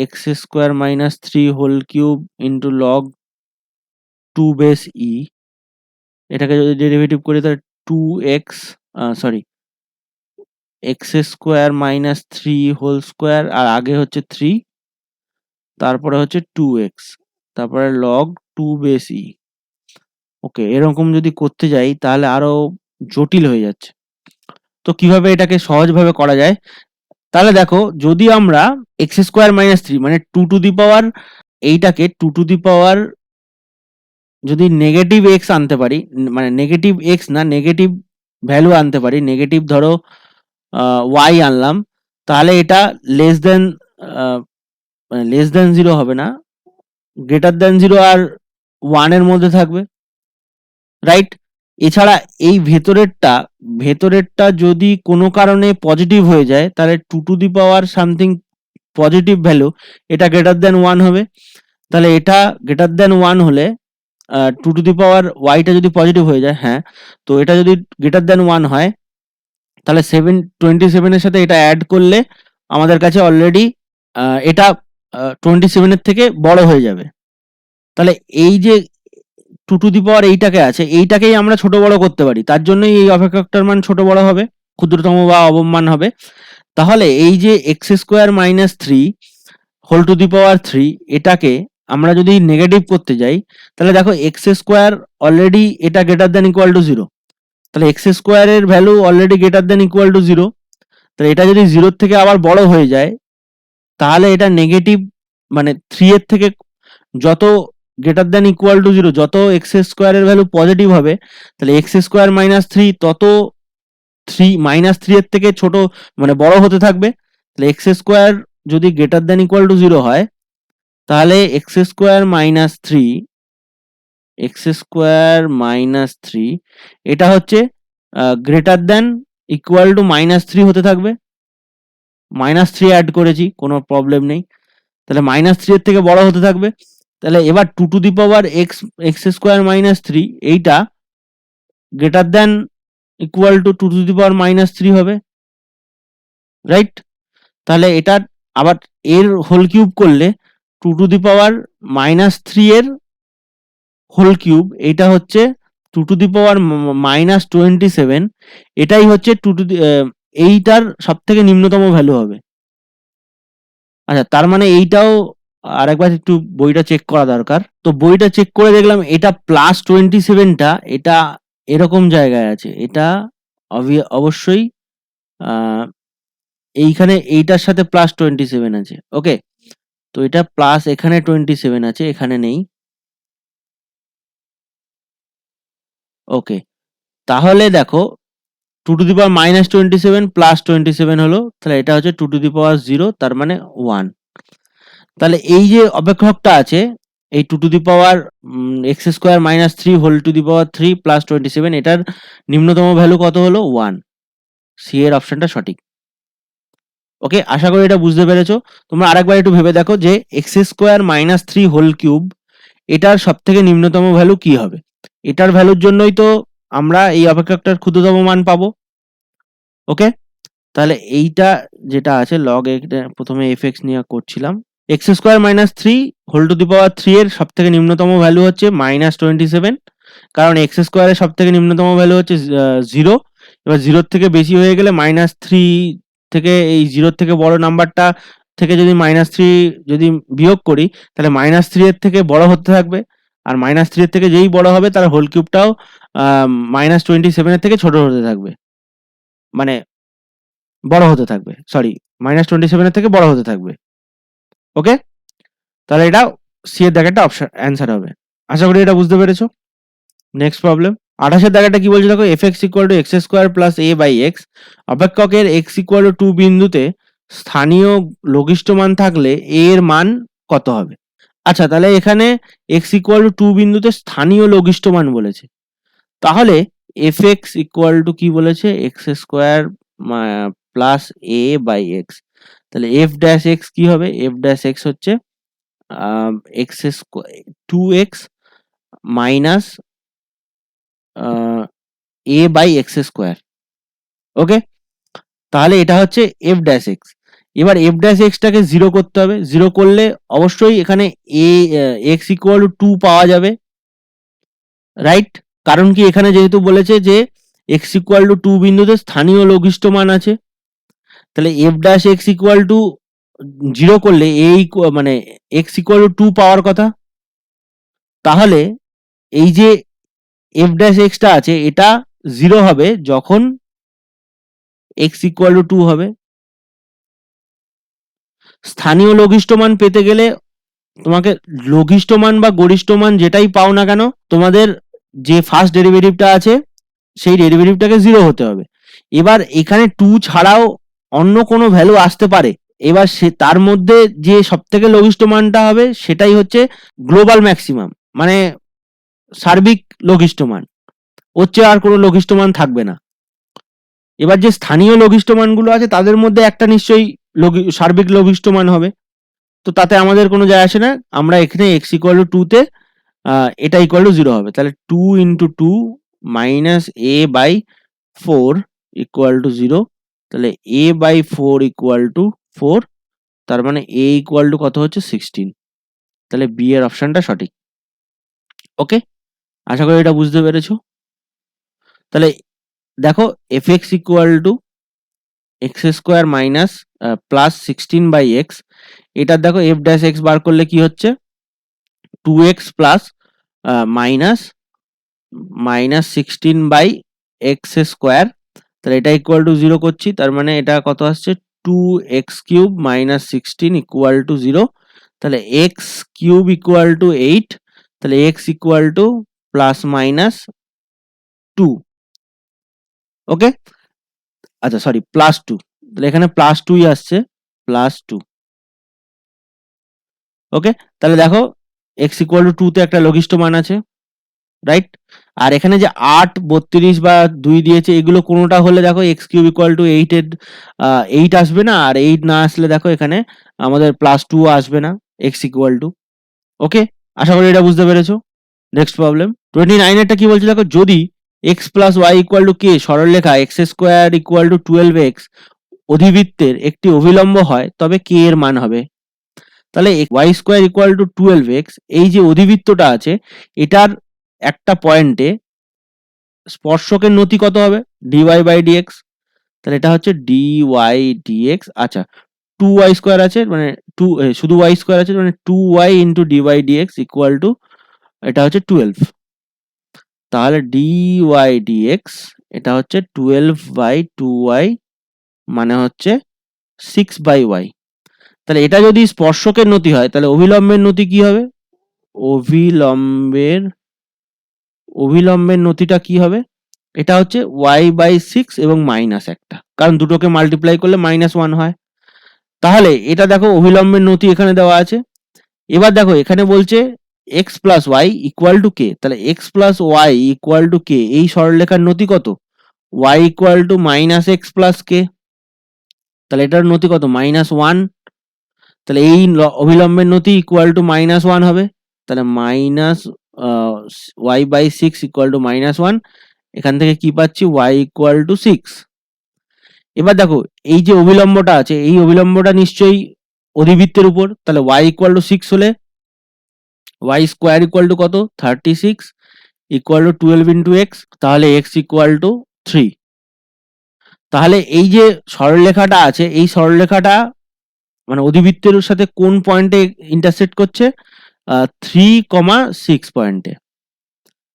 x square minus 3 whole cube into log 2 base e, এটাকে যদি ডেরিভেটিভ করি তাহলে 2x x square minus 3 whole square, আর আগে হচ্ছে 3, তারপরে হচ্ছে 2x, তারপরে log 2 বেস e। ওকে, এরকম যদি করতে যাই তাহলে আরো জটিল হয়ে যাচ্ছে। তো কিভাবে এটাকে সহজভাবে করা যায়? তাহলে দেখো, যদি আমরা x স্কোয়ার মাইনাস 3 মানে 2 টু দি পাওয়ার, এইটাকে 2 টু দি পাওয়ার যদি নেগেটিভ x আনতে পারি, মানে নেগেটিভ x না, নেগেটিভ ভ্যালু আনতে পারি, নেগেটিভ ধরো y আনলাম, তাহলে এটা লেস দেন মানে লেস দেন 0 হবে না, গ্রেটার দেন 0 আর 1 এর মধ্যে থাকবে, রাইট? এছাড়া এই ভেতরেরটা যদি কোনো কারণে পজিটিভ হয়ে যায়, তাহলে 2 to the power something positive value, এটা গ্রেটার দেন 1 হবে। তাহলে এটা গ্রেটার দেন 1 হলে 2 টু দি পাওয়ার ওয়াইটা যদি পজিটিভ হয়ে যায়, হ্যাঁ, তো এটা যদি গ্রেটার দেন 1 হয়, তাহলে 27 এর সাথে এটা অ্যাড করলে আমাদের কাছে অলরেডি এটা 27 এর থেকে বড় হয়ে যাবে। তাহলে এই যে 2 টু দি পাওয়ার এইটাকে আছে, এইটাকেই আমরা ছোট বড় করতে পারি, তার জন্যই এই অপেক্ষকটার মান ছোট বড় হবে, ক্ষুদ্রতম বা অবম মান হবে। তাহলে এই যে x square minus 3 whole to the power 3, এটাকে আমরা যদি নেগেটিভ করতে যাই, তাহলে দেখো x স্কোয়ার অলরেডি এটা গ্রেটার দেন ইকুয়াল টু 0, তাহলে x স্কোয়ারের value already greater than equal to 0, তাহলে এটা যদি 0 থেকে আবার বড় হয়ে যায়, তাহলে এটা নেগেটিভ, মানে 3 এর থেকে যত গ্রেটার দেন ইকুয়াল টু 0, যত x স্কোয়ারের ভ্যালু পজিটিভ হবে, তাহলে x স্কোয়ার মাইনাস 3 তত 3 এর থেকে ছোট, মানে বড় হতে থাকবে। তাহলে x স্কোয়ার যদি গ্রেটার দেন ইকুয়াল টু 0 হয়, তাহলে x স্কোয়ার মাইনাস 3 এটা হচ্ছে গ্রেটার দেন ইকুয়াল টু -3 হতে থাকবে। -3 অ্যাড করেছি, কোনো প্রবলেম নেই। তাহলে -3 এর থেকে বড় হতে থাকবে। তাহলে এবার 2 to the power x square minus 3, এইটা greater than equal to 2 to the power -3 হবে, রাইট? তাহলে এটা আবার এর হোল কিউব করলে 2 টু দি পাওয়ার -3 এর হোল কিউব, এটা হচ্ছে 2 টু দি পাওয়ার -27, এটাই হচ্ছে 2 টু দি এইটার সব থেকে নিম্নতম ভ্যালু হবে। আচ্ছা, তার মানে এইটাও আরেকবার একটু বইটা চেক করা দরকার। তো বইটা চেক করে দেখলাম এটা +27টা এটা এরকম জায়গায় আছে। এটা অবশ্যই এইখানে এইটার সাথে +27 আছে। ওকে? তো এটা প্লাস এখানে 27 আছে, এখানে নেই। ওকে। তাহলে দেখো 2 টু দি পাওয়ার -27 +27 হলো। তাহলে এটা হচ্ছে 2 টু দি পাওয়ার 0, তার মানে 1। তাহলে এই যে অপেক্ষকটা আছে, এই 2 to the power x square -3 whole to the power 3 +27, এটার নিম্নতম ভ্যালু কত হলো? 1। সি এর অপশনটা সঠিক। ওকে, আশা করি এটা বুঝতে পেরেছো। তোমরা আরেকবার একটু ভেবে দেখো যে x স্কয়ার -3 হোল কিউব এটার সবথেকে নিম্নতম ভ্যালু কি হবে? এটার ভ্যালুর জন্যই তো আমরা এই অপেক্ষকটার ক্ষুদ্রতম মান পাবো। ওকে, তাহলে এইটা যেটা আছে লগ, প্রথমে fx নিয়ে করছিলাম। x square -3 whole to the power 3 এর সবথেকে নিম্নতম ভ্যালু হচ্ছে -27, কারণ x স্কয়ারের সবথেকে নিম্নতম ভ্যালু হচ্ছে 0। এবার 0 থেকে বেশি হয়ে গেলে -3 থেকে, এই 0 থেকে বড় নাম্বারটা থেকে যদি -3 যদি বিয়োগ করি, তাহলে -3 এর থেকে বড় হতে থাকবে। আর -3 এর থেকে যেই বড় হবে তার হোল কিউবটাও -27 এর থেকে ছোট হতে থাকবে, মানে বড় হতে থাকবে, সরি, -27 এর থেকে বড় হতে থাকবে। ওকে, তাহলে এটা সি এর দাগেরটা অপশন অ্যান্সার হবে। আশা করি এটা বুঝতে পেরেছো। নেক্সট প্রবলেম 28 এর দাগেরটা কি বলছে দেখো, fx = x square plus a by x, অপেক্ষকের x = 2 বিন্দুতে স্থানীয় লঘিষ্ঠ মান থাকলে a এর মান কত হবে? আচ্ছা, তাহলে এখানে x = 2 বিন্দুতে স্থানীয় লঘিষ্ঠ মান বলেছে, তাহলে fx = কি বলেছে? x square plus a by x। তাহলে f ড্যাশ x কি হবে? f ড্যাশ x হচ্ছে x square 2x minus a by x square. Okay, তাহলে এটা হচ্ছে f ড্যাশ x। এবার f ড্যাশ x টাকে 0 করতে হবে। 0 করলে অবশ্যই এখানে x = 2 পাওয়া যাবে, রাইট? কারণ কি, এখানে যেহেতু বলেছে যে x = 2 বিন্দুতে স্থানীয় লঘিষ্ঠ মান আছে, তাহলে f ড্যাশ x = 0 করলে মানে x = 2 পাওয়ার কথা। তাহলে এই যে f ড্যাশ x টা আছে এটা 0 হবে যখন x = 2 হবে। স্থানীয় লঘিষ্ঠ মান পেতে গেলে তোমাকে লঘিষ্ঠ মান বা গরিষ্ঠ মান যেটাই পাও না কেন, তোমাদের যে ফার্স্ট ডেরিভেটিভটা আছে সেই ডেরিভেটিভটাকে 0 হতে হবে। এবার এখানে 2 ছাড়াও অন্য কোনো ভ্যালু আসতে পারে। এবার সে তার মধ্যে যে সবথেকে লঘিষ্ঠ মানটা হবে সেটাই হচ্ছে গ্লোবাল ম্যাক্সিমাম, মানে সার্বিক লঘিষ্ঠ মান। ওর চেয়ে আর কোনো লঘিষ্ঠ মান থাকবে না। এবার যে স্থানীয় লঘিষ্ঠ মানগুলো আছে তাদের মধ্যে একটা নিশ্চয়ই সার্বিক লঘিষ্ঠ মান হবে। তো তাতে আমাদের কোনো যায় আসে না। আমরা এখানে x = 2 তে এটা = 0 হবে। তাহলে 2 × 2 মাইনাস a বাই 4 = 0। তাহলে a বাই 4 = 4, তার মানে a = কত হচ্ছে? 16। তাহলে বি এর অপশনটা সঠিক। ওকে, আশা করি এটা বুঝতে পেরেছো। তাহলে দেখো fx = x square minus plus 16 by x, এটার দেখো f ড্যাশ x বার করলে কি হচ্ছে? 2x plus minus 16 by x square. তাহলে এটা = 0 করছি, তার মানে এটা কত আসছে? 2x³ minus 16 = 0। তাহলে x³ = 8। তাহলে x = প্লাস মাইনাস 2। ওকে, আচ্ছা সরি, প্লাস 2। তাহলে এখানে প্লাস 2ই আসছে, প্লাস 2। ওকে, তাহলে দেখো x = 2 তে একটা লঘিষ্ঠ মান আছে, রাইট? আর এখানে যে 8, 32 বা 2 দিয়েছে, এগুলো কোনোটা হলে দেখো x³ = 8 এর 8 আসবে না, আর 8 না আসলে দেখো এখানে আমাদের প্লাস 2 আসবে না x = ওকে, আশা করি এটা বুঝতে পেরেছো। নেক্সট প্রবলেম 29 এরটা কি বলছে দেখো, যদি x প্লাস y = k সরলরেখা x² = 12x অধিবৃত্তের একটি অভিলম্ব হয় তবে k এর মান হবে। তাহলে y² = 12x, এই যে অধিবৃত্তটা আছে এটার একটা পয়েন্টে স্পর্শকের নতি কত হবে? dy/dx। তাহলে এটা হচ্ছে dy/dx। আচ্ছা, 2y স্কোয়ার আছে, মানে শুধু y স্কোয়ার আছে, মানে 2y into dy dx equal to এটা হচ্ছে 12। তাহলে dy dx এটা হচ্ছে 12/2y, মানে হচ্ছে 6/y। তাহলে এটা যদি স্পর্শকের নতি হয় তাহলে অভিলম্বের নতি কি হবে? অভিলম্বের নতিটা কি হবে? এটা হচ্ছে y/6 এবং মাইনাস একটা, কারণ দুটোকে মাল্টিপ্লাই করলে -1 হয়। তাহলে এটা দেখো অভিলম্বের নতি এখানে দেওয়া আছে। এবার দেখো এখানে বলছে x plus Y equal to K, তাহলে x plus Y equal to K, এই সরলরেখার নতি কত? y equal to -x plus K, তাহলে এটার নতি কত? -1। তাহলে এই অভিলম্বের নতি ইকুয়াল টু -1 হবে, তাহলে y/6 ইকুয়াল টু -1। এখান থেকে কি পাচ্ছি? y equal two 6। এবার দেখো এই যে অভিলম্বটা আছে, এই অভিলম্বটা নিশ্চয়ই অধিবৃত্তের উপর, তাহলে y ইকুয়াল টু 6 হলে y স্কোয়ার ইকুয়াল টু কত? 36 ইকুয়াল টু 12 ইন্টু x, তাহলে x ইকুয়াল টু 3। তাহলে এই যে সরলরেখাটা আছে, এই সরলরেখাটা মানে অধিবৃত্তের সাথে কোন পয়েন্টে ইন্টারসেক্ট করছে? 3,6 পয়েন্টে,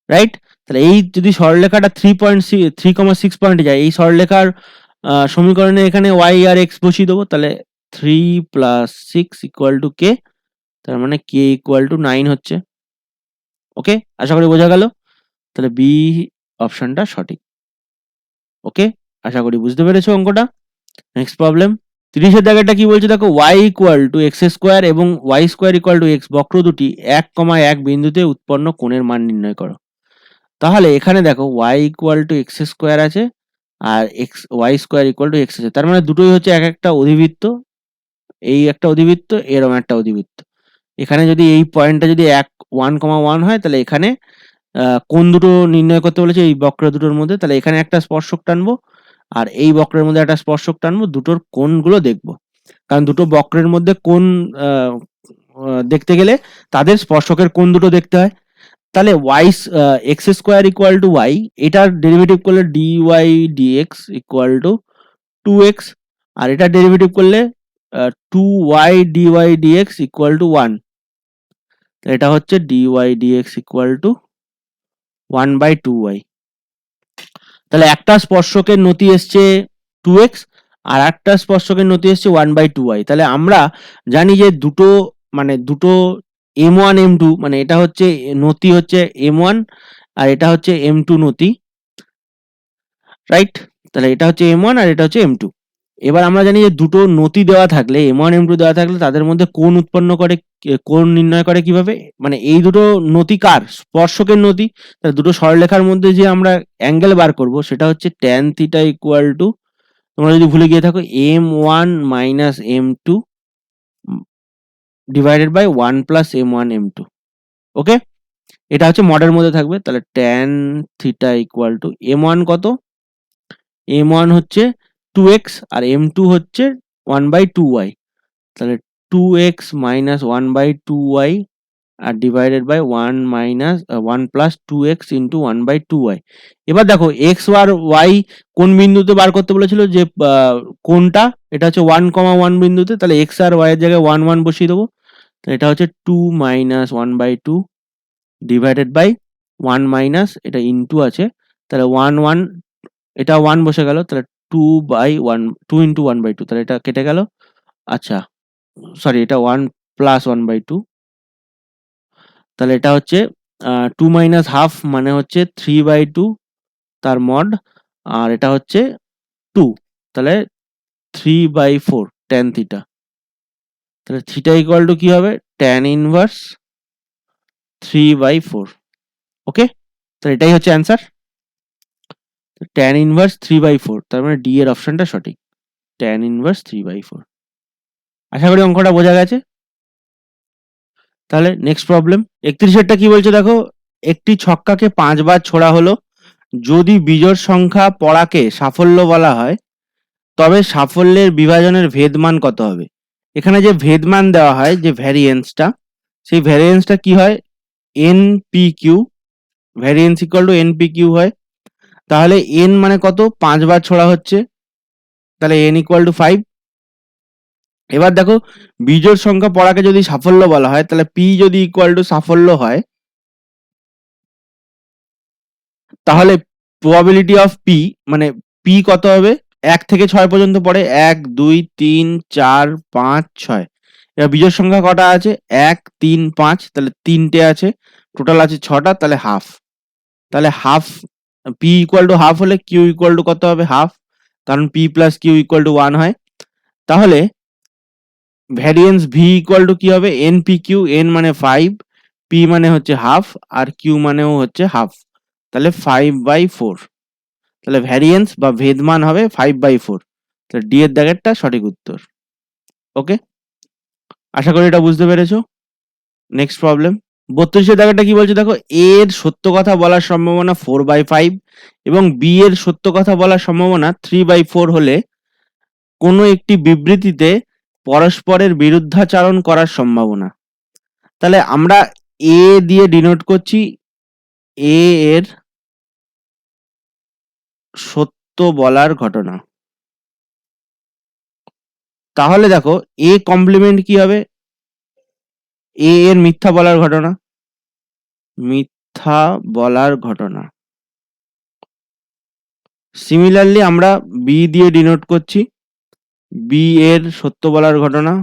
রাইট? তাহলে এই যদি সরলরেখাটা 3,6 পয়েন্টে যায়, এই সরলরেখার সমীকরণে এখানে y আর x বসিয়ে দেবো, তাহলে 3 প্লাস 6 ইকুয়াল টু কে, তার মানে কে ইকুয়াল টু 9 হচ্ছে। ওকে, আশা করি বোঝা গেল। তাহলে বি অপশনটা সঠিক। ওকে, আশা করি বুঝতে পেরেছো অঙ্কটা। নেক্সট প্রবলেম 30 এর দাগেরটা কি বলছে দেখো, y equal to x square এবং y square equal to x বক্র দুটি 1,1 বিন্দুতে উৎপন্ন কোণের মান নির্ণয় করো। তাহলে এখানে দেখো y equal to x square আছে আর y square equal to x আছে, তার মানে দুটোই হচ্ছে এক একটা অধিবৃত্ত, এই একটা অধিবৃত্ত, এরকম একটা অধিবৃত্ত। এখানে যদি এই পয়েন্টটা যদি 1,1 হয়, তাহলে এখানে কোন দুটো নির্ণয় করতে বলেছে এই বক্র দুটোর মধ্যে, তাহলে এখানে একটা স্পর্শক টানবো আর এই বক্রের মধ্যে একটা স্পর্শক টানবো, দুটোর কোণগুলো দেখবো, কারণ দুটো বক্রের মধ্যে কোণ দেখতে গেলে তাদের স্পর্শকের কোণ দুটো দেখতে হয়। তাহলে x square equal to y, এটার ডেরিভেটিভ করলে d y d x equal to 2x, আর এটার ডেরিভেটিভ করলে 2y dy d x equal to 1। এটা হচ্ছে dy d x equal two 1/2y। তাহলে একটা স্পর্শকের নতি এসছে 2x আর একটা স্পর্শকের নতি এসছে 1/2y। তাহলে আমরা জানি যে দুটো m1 m2, মানে এটা হচ্ছে নতি হচ্ছে m1 আর এটা হচ্ছে m2 নতি, রাইট? তাহলে এটা হচ্ছে m1 আর এটা হচ্ছে m2। এবার আমরা জানি যে দুটো নতি দেওয়া থাকলে, m1 m2 দেওয়া থাকলে তাদের মধ্যে কোণ উৎপন্ন করে, কোণ নির্ণয় করে কিভাবে? মানে এই দুটো নতি কার? স্পর্শকের নতি। তাহলে দুটো সরলরেখার মধ্যে যে আমরা অ্যাঙ্গেল বার করব সেটা হচ্ছে tan থিটা ইকুয়াল টু, তোমরা যদি ভুলে গিয়ে থাকো, m1 minus m2 divided by 1 plus m1 m2। Okay, এটা হচ্ছে মডের মধ্যে থাকবে। তাহলে tan theta equal two m1 কত? m1 হচ্ছে 2x আর m2 হচ্ছে 1/2y, তাহলে 2x মাইনাস 1/2y আর divided by 1 plus 2x into 1/2y। এবার দেখো x আর y কোন বিন্দুতে বার করতে বলেছিল, যে কোনটা? এটা হচ্ছে 1,1 বিন্দুতে, তাহলে x আর y এর জায়গায় 1 1 বসিয়ে দেবো, তাহলে এটা হচ্ছে 2 মাইনাস 1/2 ডিভাইডেড বাই 1 মাইনাস এটা ইন্টু আছে, তাহলে 1 1, এটা 1 বসে গেল, তাহলে 2 ইন্টু 1/2, তাহলে এটা কেটে গেল। আচ্ছা সরি, এটা 1 প্লাস 1/2, তাহলে এটা হচ্ছে 2 মাইনাস হাফ, মানে হচ্ছে 3/2 তার মড, আর এটা হচ্ছে 2, তাহলে 3/4 tan থিটা। তাহলে থিটা ইকুয়াল টু কি হবে? tan inverse 3/4। ওকে, তাহলে এটাই হচ্ছে অ্যান্সার, tan ইনভার্স 3/4, তার মানে ডি এর অপশনটা সঠিক, tan ইনভার্স 3/4। আশা করি অঙ্কটা বোঝা গেছে। তাহলে নেক্সট প্রবলেম 31 কি বলছে দেখো, একটি ছক্কাকে 5 বার ছোড়া হলো, যদি বিজোড় সংখ্যা পড়াকে সাফল্য বলা হয় তবে সাফল্যের বিভাজনের ভেদমান কত হবে? এখানে যে ভেদমান দেওয়া হয়, যে ভ্যারিয়েন্সটা, সেই ভ্যারিয়েন্সটা কি হয়? এনপিকিউ, ভ্যারিয়েন্স ইকুয়াল টু এনপিকিউ হয়। তাহলে এন মানে কত? 5 বার ছোড়া হচ্ছে, তাহলে এন ইকুয়াল টু 5। এবার দেখো বিজোড় সংখ্যা পড়াকে যদি সাফল্য বলা হয়, তাহলে পি যদি ইকুয়াল টু সাফল্য হয়, তাহলে প্রবাবিলিটি অফ পি মানে পি কত হবে, 1 থেকে 6 পর্যন্ত পড়ে, 1 2 3 4 5 6। এবার বিজোড় সংখ্যা কটা আছে, 1 3 5, তাহলে 3টে আছে, টোটাল আছে 6টা, তাহলে হাফ। তাহলে half, p equal to half হলে কিউ ইকুয়াল টু কত হবে, হাফ, কারণ p plus q equal to 1 হয়। তাহলে ভ্যারিয়েন্স ভি ইকুয়াল টু কি হবে, এন পি কিউ, এন মানে 5, পি মানে হচ্ছে হাফ, আর কিউ মানেও হচ্ছে হাফ, তাহলে 5/4। তাহলে ভ্যারিয়েন্স বা ভেদমান হবে 5/4। তাহলে ডি এর দাগেরটা সঠিক উত্তর। ওকে, আশা করি এটা বুঝতে পেরেছো। নেক্সট প্রবলেম 32 দাগেরটা কি বলছে দেখো, এ এর সত্য কথা বলার সম্ভাবনা 4/5 এবং বি এর সত্য কথা বলার সম্ভাবনা 3/4 হলে কোনো একটি বিবৃতিতে পরস্পরের বিরুদ্ধাচারণ করার সম্ভাবনা। তাহলে আমরা এ দিয়ে ডিনোট করছি এ এর সত্য বলার ঘটনা। তাহলে দেখো এ কমপ্লিমেন্ট কি হবে, এ এর মিথ্যা বলার ঘটনা, মিথ্যা বলার ঘটনা। সিমিলারলি আমরা বি দিয়ে ডিনোট করছি বি এর সত্য বলার ঘটনা,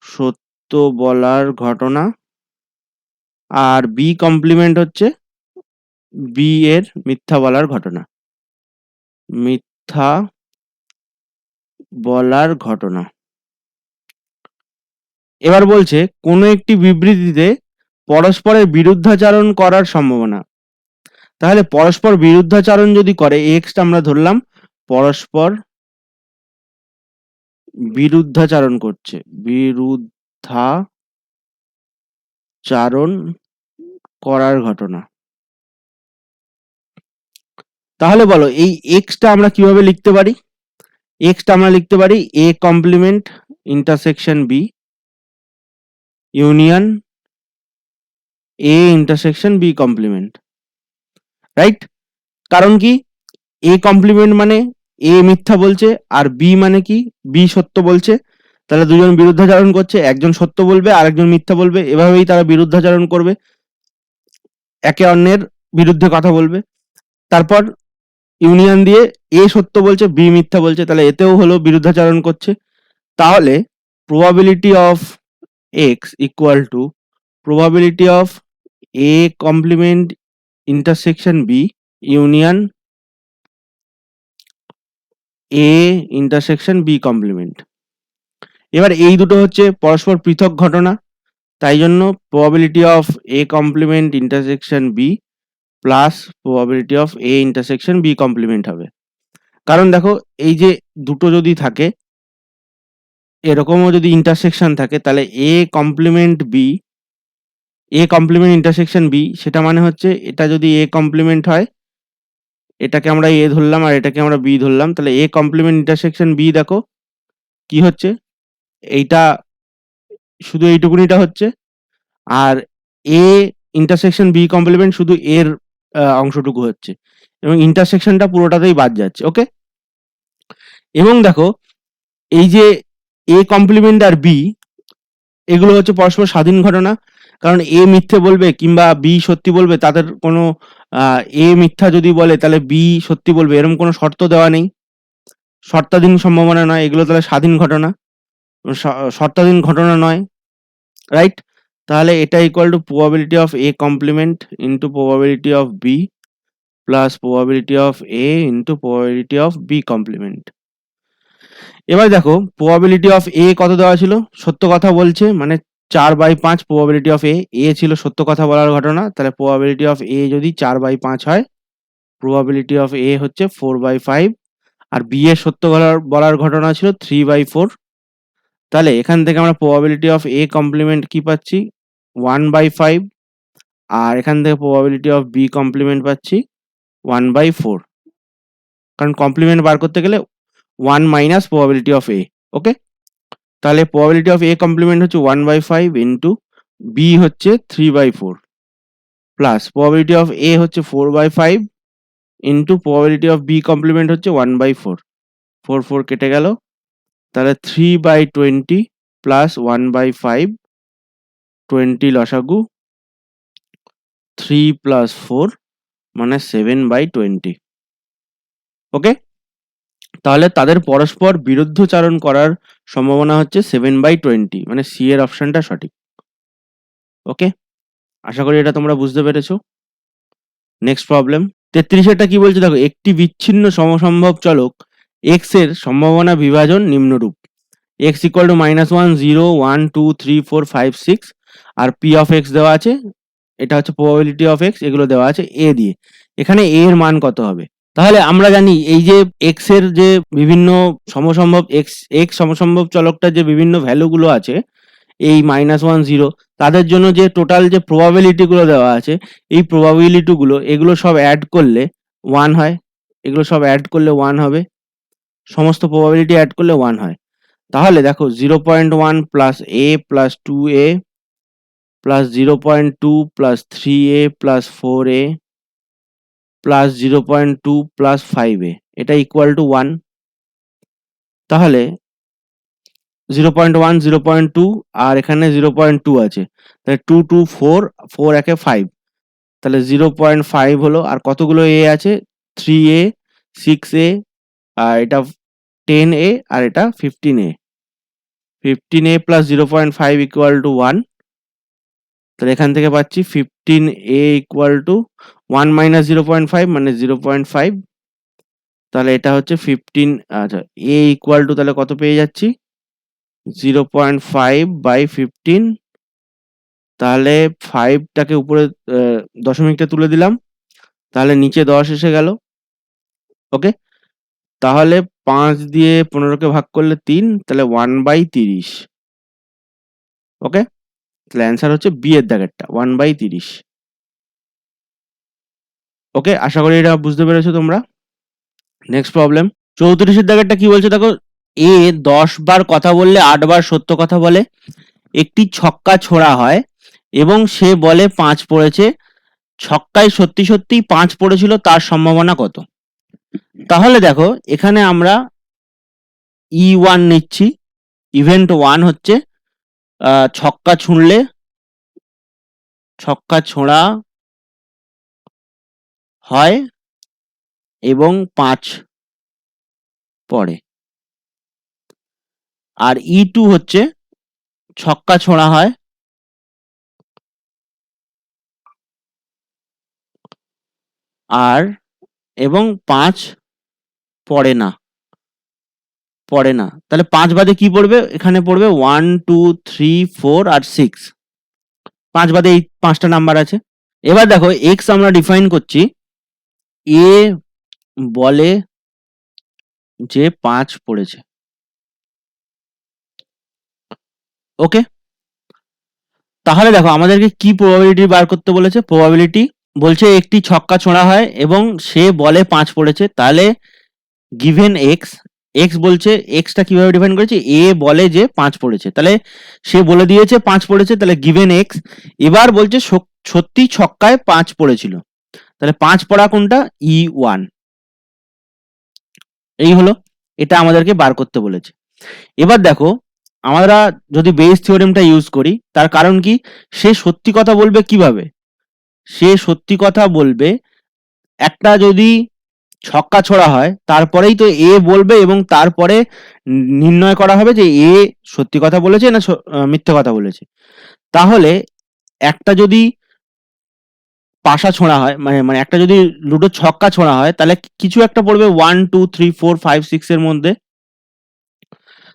সত্য বলার ঘটনা, আর বি কমপ্লিমেন্ট হচ্ছে বি এর মিথ্যা বলার ঘটনা, মিথ্যা বলার ঘটনা। এবার বলছে কোনো একটি বিবৃতিতে পরস্পরের বিরুদ্ধাচারণ করার সম্ভাবনা। তাহলে পরস্পর বিরুদ্ধাচারণ যদি করে, এক্সটা আমরা ধরলাম পরস্পর বিরুদ্ধাচারণ করছে, বিরুদ্ধাচারণ করার ঘটনা। তাহলে বলো এই এক্সটা আমরা কিভাবে লিখতে পারি, এক্সটা আমরা লিখতে পারি A complement intersection B union A intersection B complement, right. কারণ কি, এ কমপ্লিমেন্ট মানে এ মিথ্যা বলছে আর বি মানে কি, বি সত্য বলছে। তাহলে দুজন বিরুদ্ধাচারণ করছে, একজন সত্য বলবে আর একজন মিথ্যা বলবে, এভাবেই তারা বিরুদ্ধাচারণ করবে, একে অন্যের বিরুদ্ধে কথা বলবে। তারপর ইউনিয়ন দিয়ে এ সত্য বলছে বি মিথ্যা বলছে, তাহলে এতেও হলো বিরুদ্ধাচারণ করছে। তাহলে probability of x equal to probability of A complement intersection B union A intersection B complement. এবার এই দুটো হচ্ছে পরস্পর পৃথক ঘটনা, তাই জন্য probability of A complement intersection B plus probability of A intersection B complement হবে। কারণ দেখো এই যে দুটো যদি থাকে, এরকমও যদি ইন্টারসেকশন থাকে, তাহলে A complement B, A complement intersection B, সেটা মানে হচ্ছে এটা যদি এ কমপ্লিমেন্ট হয়, এটাকে আমরা এ ধরলাম আর এটাকে আমরা বি ধরলাম, তাহলে এ কমপ্লিমেন্ট ইন্টারসেকশন বি দেখো কি হচ্ছে, এইটা শুধু এইটুকুনিটা হচ্ছে, আর এ ইন্টারসেকশন বি কমপ্লিমেন্ট শুধু এর অংশটুকু হচ্ছে, এবং ইন্টারসেকশনটা পুরোটাতেই বাদ যাচ্ছে। ওকে, এবং দেখো এই যে এ কমপ্লিমেন্ট আর বি, এগুলো হচ্ছে পরস্পর স্বাধীন ঘটনা, কারণ এ মিথ্যে বলবে কিংবা বি সত্যি বলবে, তাদের কোনো এ মিথ্যা যদি বলে তাহলে বি সত্যি বলবে, এরকম কোনো শর্ত দেওয়া নেই, শর্তাধীন সম্ভাবনা নয়, এগুলো তাহলে স্বাধীন ঘটনা, শর্তাধীন ঘটনা নয়, রাইট। তাহলে এটা equal to probability of A complement into probability of B plus probability of A into probability of B complement. এবার দেখো প্রবাবিলিটি অফ এ কত দেওয়া ছিল, সত্য কথা বলছে মানে 4/5 প্রবাবিলিটি অফ এ ছিল সত্য কথা বলার ঘটনা, তাহলে প্রবাবিলিটি অফ এ যদি 4/5 হয়, প্রবাবিলিটি অফ এ হচ্ছে 4/5, আর বি এর সত্য বলার ঘটনা ছিল 3/4। তাহলে এখান থেকে আমরা প্রবাবিলিটি অফ এ কমপ্লিমেন্ট কি পাচ্ছি 1/5, আর এখান থেকে প্রবাবিলিটি অফ বি কমপ্লিমেন্ট পাচ্ছি 1/4, কারণ কমপ্লিমেন্ট বার করতে গেলে 1 মাইনাস প্রবাবিলিটি অফ এ। ওকে, তাহলে প্রবাবিলিটি অফ এ কমপ্লিমেন্ট হচ্ছে 1/5 ইন্টু বি হচ্ছে 3/4 প্লাস প্রবাবিলিটি অফ এ হচ্ছে 4/5 into probability of B complement হচ্ছে 1/4, 4 4 কেটে গেল, তাহলে 3/20 প্লাস 1/5, 20 লসাগু, 3 প্লাস 4 মানে 7/20। ওকে, তাহলে তাদের পরস্পর বিরুদ্ধচারণ করার সম্ভাবনা হচ্ছে 7/20, মানে সি এর অপশনটা সঠিক। ওকে, আশা করি এটা তোমরা বুঝতে পেরেছো। নেক্সট প্রবলেম 33 কি বলছে দেখো, একটি বিচ্ছিন্ন সমসম্ভব চলক x এর সম্ভাবনা বিভাজন নিম্নরূপ। x ইকুয়াল টু -1, 0, 1, 2, 3, 4, 5, 6 আর p অফ x দেওয়া আছে, এটা হচ্ছে প্রবাবিলিটি অফ x, এগুলো দেওয়া আছে a দিয়ে। এখানে a এর মান কত হবে? তাহলে আমরা জানি এই যে x এর যে বিভিন্ন সমসম্ভব x সমসম্ভব চলকটার যে বিভিন্ন ভ্যালুগুলো আছে, এই -1, 0, তাদের জন্য যে টোটাল যে প্রবাবিলিটি গুলো দেওয়া আছে, এই প্রবাবিলিটি গুলো এগুলো সব অ্যাড করলে 1 হয়, এগুলো সব অ্যাড করলে 1 হবে, সমস্ত প্রবাবিলিটি অ্যাড করলে 1 হয়। তাহলে দেখো 0.1 plus a plus 2a plus 0.2 plus 3a plus 4a plus 0.2 plus 5a, এটা ইকুয়াল টু 1। তাহলে 0.1, 0.2 আর এখানে 0.2 আছে, তাহলে 2, 2, 4, 4 একে 5, তাহলে 0.5 হলো। আর কতগুলো a আছে? 3a, 6a, আর এটা 10a আর এটা 15a। 15a plus 0.5 equal to 1, তাহলে এখান থেকে পাচ্ছি 15a ইকুয়াল টু 1 মাইনাস 0.5 মানে 0.5, তাহলে এটা হচ্ছে 15। আচ্ছা, a ইকুয়াল টু তাহলে কত পেয়ে যাচ্ছি? 0.5/15, তাহলে 5টাকে উপরে দশমিকটা তুলে দিলাম, তাহলে নিচে 10 এসে গেল। ওকে, তাহলে 5 দিয়ে 15কে ভাগ করলে 3, তাহলে 1/30। ওকে, তাহলে অ্যান্সার হচ্ছে বি এর দাগেরটা 1/30। ওকে, আশা করি এটা বুঝতে পেরেছো তোমরা। নেক্সট প্রবলেম 34 দাগেরটা কি বলছে দেখো, এ 10 বার কথা বললে 8 বার সত্য কথা বলে, একটি ছক্কা ছোড়া হয় এবং সে বলে 5 পড়েছে, ছক্কায় সত্যি সত্যি 5 পড়েছিল, তার সম্ভাবনা কত? তাহলে দেখো এখানে আমরা E1 নিচ্ছি। ইভেন্ট 1 হচ্ছে ছক্কা ছুঁড়লে, ছক্কা ছোঁড়া হয় এবং 5 পড়ে। আর E2 হচ্ছে ছক্কা ছোঁড়া হয় আর এবং 5 পড়ে না, তাহলে 5 বাদে কি পড়বে? এখানে পড়বে 1, 2, 3, 4 আর 6, 5 বাদে এই 5টা নাম্বার আছে। এবার দেখো x আমরা ডিফাইন করছি, এ বলে যে 5 পড়েছে। ওকে, তাহলে দেখো আমাদেরকে কি প্রবাবিলিটি বার করতে বলেছে? প্রবাবিলিটি বলছে একটি ছক্কা ছোঁড়া হয় এবং সে বলে 5 পড়েছে, তাহলে গিভেন এক্স, এক্স বলছে, এক্সটা কিভাবে ডিফাইন করেছে? এ বলে যে 5 পড়েছে, তাহলে সে বলে দিয়েছে 5 পড়েছে, তাহলে গিভেন এক্স। এবার বলছে সত্যি ছক্কায় 5 পড়েছিল, তাহলে 5 পড়া কোনটা? E1। এই হলো, এটা আমাদেরকে বার করতে বলেছে। এবার দেখো আমরা যদি বেস থিওরেমটা ইউজ করি, তার কারণ কি? সে সত্যি কথা বলবে কিভাবে? সে সত্যি কথা বলবে, একটা যদি ছক্কা ছোড়া হয় তারপরেই তো এ বলবে এবং তারপরে নির্ণয় করা হবে যে এ সত্যি কথা বলেছে না মিথ্যে কথা বলেছে। তাহলে একটা যদি পাশা ছোঁড়া হয়, মানে একটা যদি লুডো ছক্কা ছোঁড়া হয়, তাহলে কিছু একটা পড়বে 1, 2, 3, 4, 5, 6 এর মধ্যে।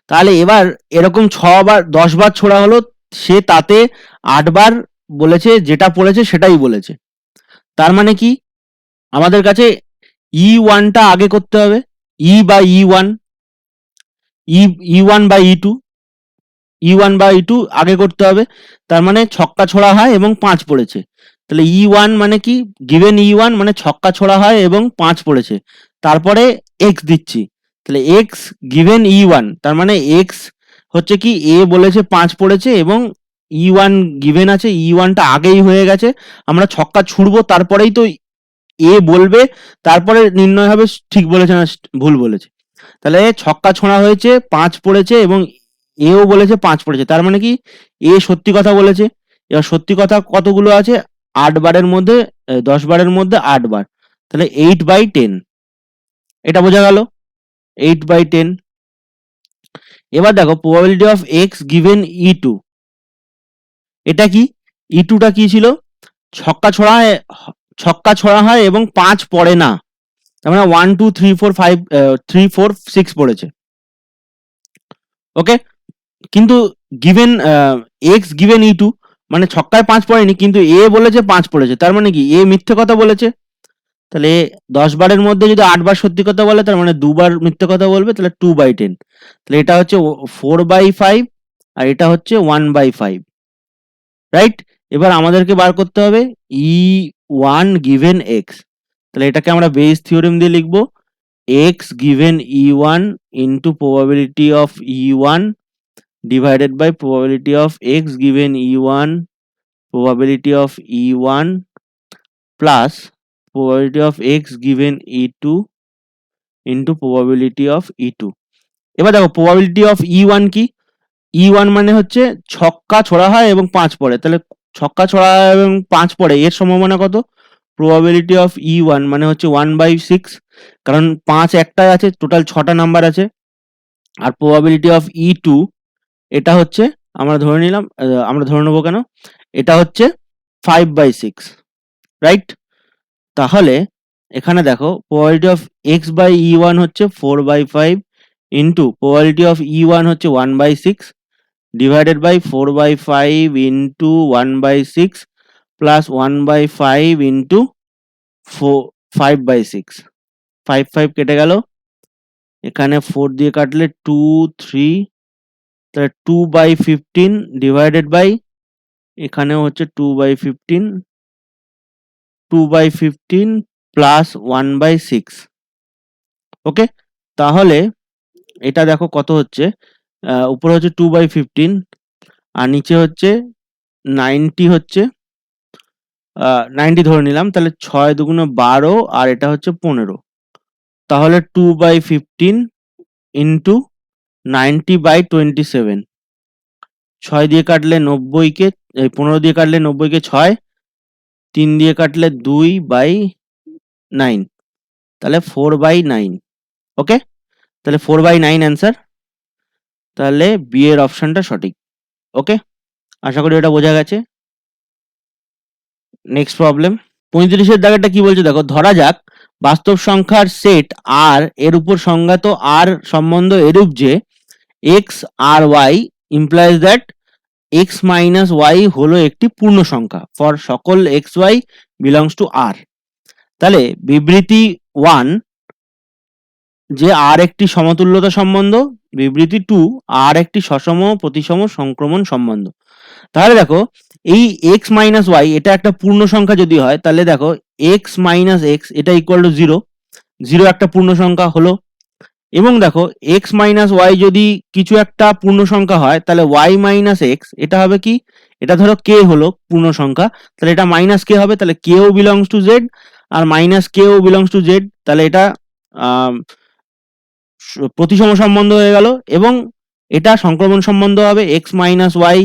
তাহলে এবার এরকম 6 বার 10 বার ছোড়া হলো, সে তাতে 8 বার বলেছে যেটা পড়েছে সেটাই বলেছে। তার মানে কি? আমাদের কাছে E1টা আগে করতে হবে, E বা E1, E1 বা E2, E1 বা E2 আগে করতে হবে। তার মানে ছক্কা ছোড়া হয় এবং 5 পড়েছে, তাহলে E1 মানে কি? গিভেন E1 মানে ছক্কা ছোড়া হয় এবং 5 পড়েছে, তারপরে x দিচ্ছি, তাহলে x গিভেন E1, তার মানে x হচ্ছে কি? এ বলেছে 5 পড়েছে এবং E1 গিভেন আছে, E1টা আগেই হয়ে গেছে, আমরা ছক্কা ছুড়বো তারপরেই তো এ বলবে, তারপরে নির্ণয় হবে ঠিক বলেছে না ভুল বলেছে। তাহলে ছক্কা ছোঁড়া হয়েছে, 5 পড়েছে এবং এও বলেছে 5 পড়েছে। তার মানে কি এ সত্যি কথা বলেছে। এবার সত্যি কথা কতগুলো আছে? 8 বারের মধ্যে 10 বারের মধ্যে 8 বার। তাহলে 8/10 এটা বোঝা গেল, 8/10। এবার দেখো probability of x given E2, এটা কি? E2 টা কি ছিল? ছক্কা ছোড়া হয় এবং 5 পড়ে না, তার মানে 1 2 3 4 5 3 4 6 পড়েছে। ওকে, কিন্তু গিভেন এক্স গিভেন E2 মানে ছক্কায় 5 পড়েনি, কিন্তু এ বলেছে 5 পড়েছে। তার মানে কি এ মিথ্যে কথা বলেছে। তাহলে 10 বারের মধ্যে যদি 8 বার সত্যি কথা বলে, তার মানে 2 বার মিথ্যে কথা বলবে, তাহলে 2/10। তাহলে এটা হচ্ছে 4/5 আর এটা হচ্ছে 1/5, রাইট? এবার আমাদেরকে বার করতে হবে E1 গিভেন এক্স। তাহলে এটাকে আমরা বেইস থিওরেম দিয়ে লিখব, x given E1 into probability of E1 divided by probability of x given E1 probability of E1 plus probability of x given E2 into probability of E2। এবার দেখো probability of E1 কি? E1 মানে হচ্ছে ছক্কা ছোড়া হয় এবং 5 পড়ে। তাহলে ছক্কা ছোড়া হয় এবং 5 পড়ে, এর সম্ভাবনা কত? probability of E1 মানে হচ্ছে 1/6, কারণ 5 একটাই আছে, টোটাল 6টা নাম্বার আছে। আর probability of E2 এটা হচ্ছে আমরা ধরে নিলাম, আমরা ধরে নেবো কেন, এটা হচ্ছে 5/6, রাইট? তাহলে এখানে দেখো probability of x by E1 হচ্ছে 4/5 ইন্টু probability of E1 হচ্ছে 1/6 divided by 4/5 into 1/6 plus 1/5 into 5/6। 5 5 কেটে গেল, এখানে 4 দিয়ে কাটলে 2 3, তাহলে 2/15 ডিভাইডেড বাই, এখানেও হচ্ছে 2/15, 2/15 প্লাস 1/6। ওকে, তাহলে এটা দেখো কত হচ্ছে, উপরে হচ্ছে 2/15 আর নিচে হচ্ছে 90, হচ্ছে 90 ধরে নিলাম। তাহলে 6 দুগুণে 12 আর এটা হচ্ছে 15। তাহলে 2/15 ইন্টু 90/27। 6 দিয়ে কাটলে 90-কে, 15 দিয়ে কাটলে 90-কে 6, 3 দিয়ে কাটলে 2/9, তাহলে 4/9। ওকে, তাহলে 4/9 অ্যান্সার। তাহলে বি এর অপশনটা সঠিক। ওকে, আশা করি এটা বোঝা গেছে। নেক্সট প্রবলেম 35-এর দাগেরটা কি বলছে দেখো, ধরা যাক বাস্তব সংখ্যার সেট আর এর উপর সংজ্ঞাত আর সম্বন্ধ এরূপ যে এক্স আর y implies that x minus y হলো একটি পূর্ণ সংখ্যা ফর সকল x y belongs to R. তাহলে বিবৃতি 1 যে আর একটি সমতুল্যতা সম্বন্ধ, বিবৃতি 2 আর একটি সসম প্রতিসম সংক্রমণ সম্বন্ধ। তাহলে দেখো এই x মাইনাস ওয়াই এটা একটা পূর্ণ সংখ্যা যদি হয়, তাহলে দেখো x মাইনাস এক্স এটা ইকুয়াল টু 0, 0 একটা পূর্ণ সংখ্যা হলো। এবং দেখো x মাইনাস ওয়াই যদি কিছু একটা পূর্ণ সংখ্যা হয়, তাহলে y মাইনাস এক্স এটা হবে কি, এটা ধরো k হলো পূর্ণ সংখ্যা, তাহলে এটা মাইনাস k হবে, তাহলে কেও বিলংস টু জেড আর মাইনাস কেও বিলংস টু জেড, তাহলে এটা প্রতিসম সম্বন্ধ হয়ে গেল। এবং এটা সংক্রমণ সম্বন্ধ হবে, x minus y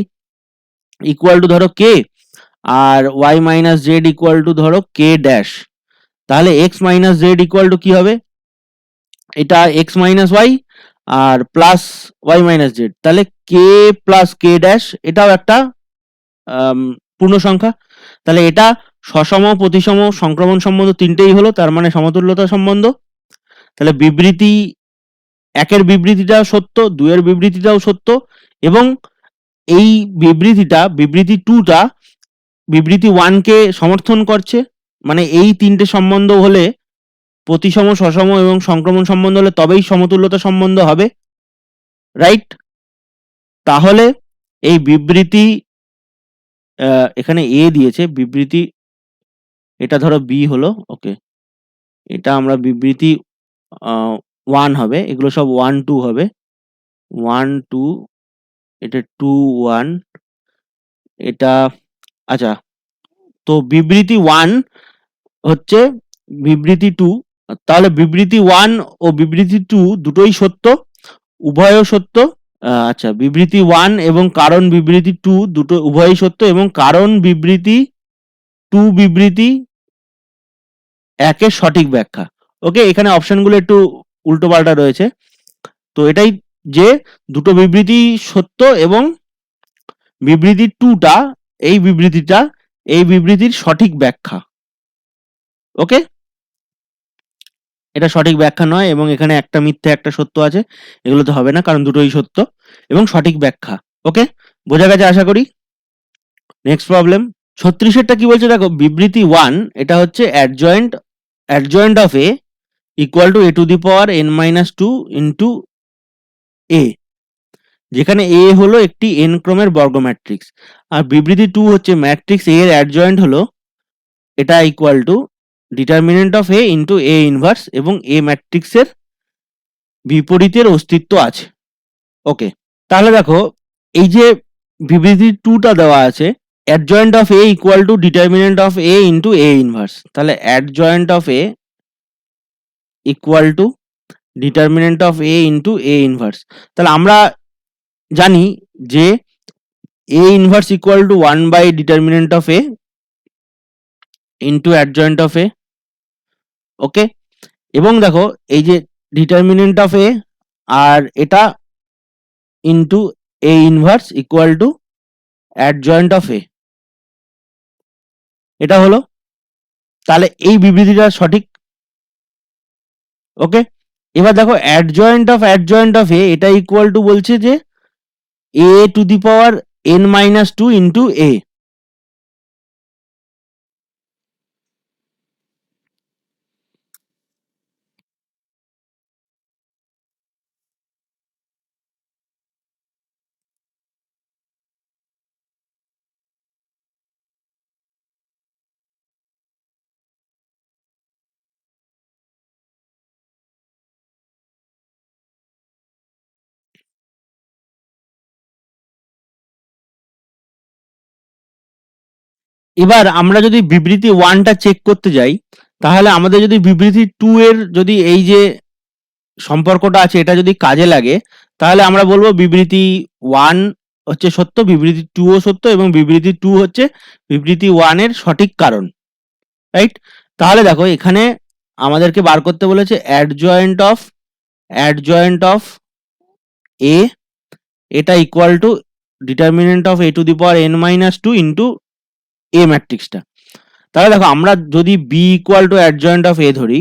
equal to ধরো কে আর Y minus z equal to ধরো কে ড্যাশ। তাহলে x minus z equal to কি হবে, এটা এক্স মাইনাস ওয়াই আর প্লাস ওয়াই মাইনাস জেড, তাহলে কে প্লাস কে ড্যাশ এটাও একটা পূর্ণ সংখ্যা। তাহলে এটা সসম প্রতিসম সংক্রমণ সম্বন্ধ তিনটেই হলো, তার মানে সমতুল্যতা সম্বন্ধ। তাহলে বিবৃতি 1-এর বিবৃতিটাও সত্য, 2-এর বিবৃতিটাও সত্য, এবং এই বিবৃতিটা বিবৃতি 2টা বিবৃতি 1কে সমর্থন করছে। মানে এই তিনটে সম্বন্ধ হলে, প্রতিসম সসম এবং সংক্রমণ সম্বন্ধ হলে তবেই সমতুল্যতা সম্বন্ধ হবে, রাইট? তাহলে এই বিবৃতি এখানে এ দিয়েছে, বিবৃতি এটা ধরো বি হলো। ওকে, এটা আমরা বিবৃতি 1 হবে, এগুলো সব 1 2 হবে, 1 2, এটা 2 1, এটা আচ্ছা। তো বিবৃতি 1 হচ্ছে বিবৃতি 2 তাহলে বিবৃতি 1 ও বিবৃতি 2 দুটোই সত্য, উভয়ও সত্য। আচ্ছা, বিবৃতি 1 এবং কারণ বিবৃতি 2 দুটো উভয়ই সত্য, এবং কারণ বিবৃতি 2 বিবৃতি 1 এর সঠিক ব্যাখ্যা। ওকে, এখানে অপশনগুলো একটু উল্টোপাল্টা রয়েছে। তো এটাই যে দুটো বিবৃতি সত্য, এবং বিবৃতি 2টা, এই বিবৃতির সঠিক ব্যাখ্যা। ওকে, এটা সঠিক ব্যাখ্যা নয়, এবং এখানে একটা মিথ্যে একটা সত্য আছে, এগুলো তো হবে না কারণ দুটোই সত্য এবং সঠিক ব্যাখ্যা। ওকে, বোঝা গেছে আশা করি। নেক্সট প্রবলেম 36এরটা কি বলছে দেখো, বিবৃতি 1 এটা হচ্ছে adjoint of A equal to a to the power n-2 into A, যেখানে এ হলো একটি n ক্রমের বর্গ ম্যাট্রিক্স, আর বিবৃতি 2 হচ্ছে ম্যাট্রিক্স এ এর অ্যাডজয়েন্ট হলো এটা equal to determinant of A into A inverse, এবং এ ম্যাট্রিক্সের বিপরীতের অস্তিত্ব আছে। ওকে, তাহলে দেখো এই যে বিবৃতি 2টা দেওয়া আছে, adjoint of A equal to determinant of A into A inverse, তাহলে adjoint of A equal to determinant of A into A inverse. তাহলে আমরা জানি যে A inverse equal to 1 by determinant of A into adjoint of A. Okay, এবং দেখো এই যে determinant of A আর এটা into A inverse equal to adjoint of A, এটা হলো, তাহলে এই বিবৃতিটা সঠিক। ওকে, এবার দেখো অ্যাডজয়েন্ট অফ এ এটা ইকুয়াল টু বলছে যে এ to the power n-2 into এ। এবার আমরা যদি বিবৃতি 1টা চেক করতে যাই, তাহলে আমাদের যদি বিবৃতি 2 এর যদি এই যে সম্পর্কটা আছে এটা যদি কাজে লাগে, তাহলে আমরা বলবো বিবৃতি 1 হচ্ছে সত্য, বিবৃতি 2 ও সত্য, এবং বিবৃতি 2 হচ্ছে বিবৃতি 1 এর সঠিক কারণ। রাইট, তাহলে দেখো এখানে আমাদেরকে বার করতে বলেছে অ্যাডজয়েন্ট অফ এ, এটা equal to determinant of A to the power n-2 into A ম্যাট্রিক্সটা। তাহলে দেখো আমরা যদি B equal to adjoint of A ধরি,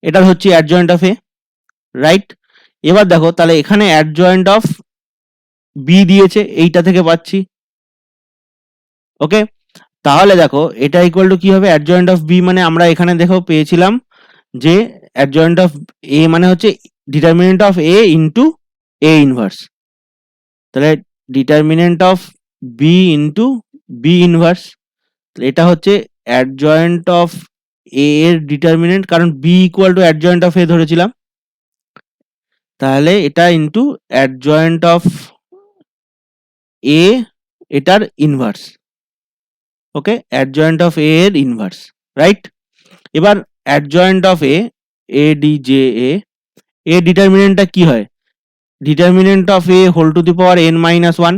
এটা হচ্ছে অ্যাডজয়েন্ট অফ এ, রাইট। এবার দেখো তাহলে এখানে অ্যাডজয়েন্ট অফ বি দিয়েছে, এইটা থেকে পাচ্ছি। ওকে, তাহলে দেখো এটা ইকুয়াল টু কি হবে, অ্যাডজয়েন্ট অফ বি মানে আমরা এখানে দেখো পেয়েছিলাম যে অ্যাডজয়েন্ট অফ এ মানে হচ্ছে determinant of A into A inverse, তাহলে determinant of B into B inverse, এটা হচ্ছে অ্যাডজয়েন্ট অফ এ এর ডিটারমিনেন্ট, কারণ B equal to adjoint of A ধরেছিলাম, তাহলে এটা ইন্টু অ্যাডজয়েন্ট অফ এ এটার inverse. Okay, adjoint of A এর ইনভার্স, রাইট। এবার adjoint of A D J A ডিটারমিনেন্টটা কি হয়, determinant of A whole to the power n-1,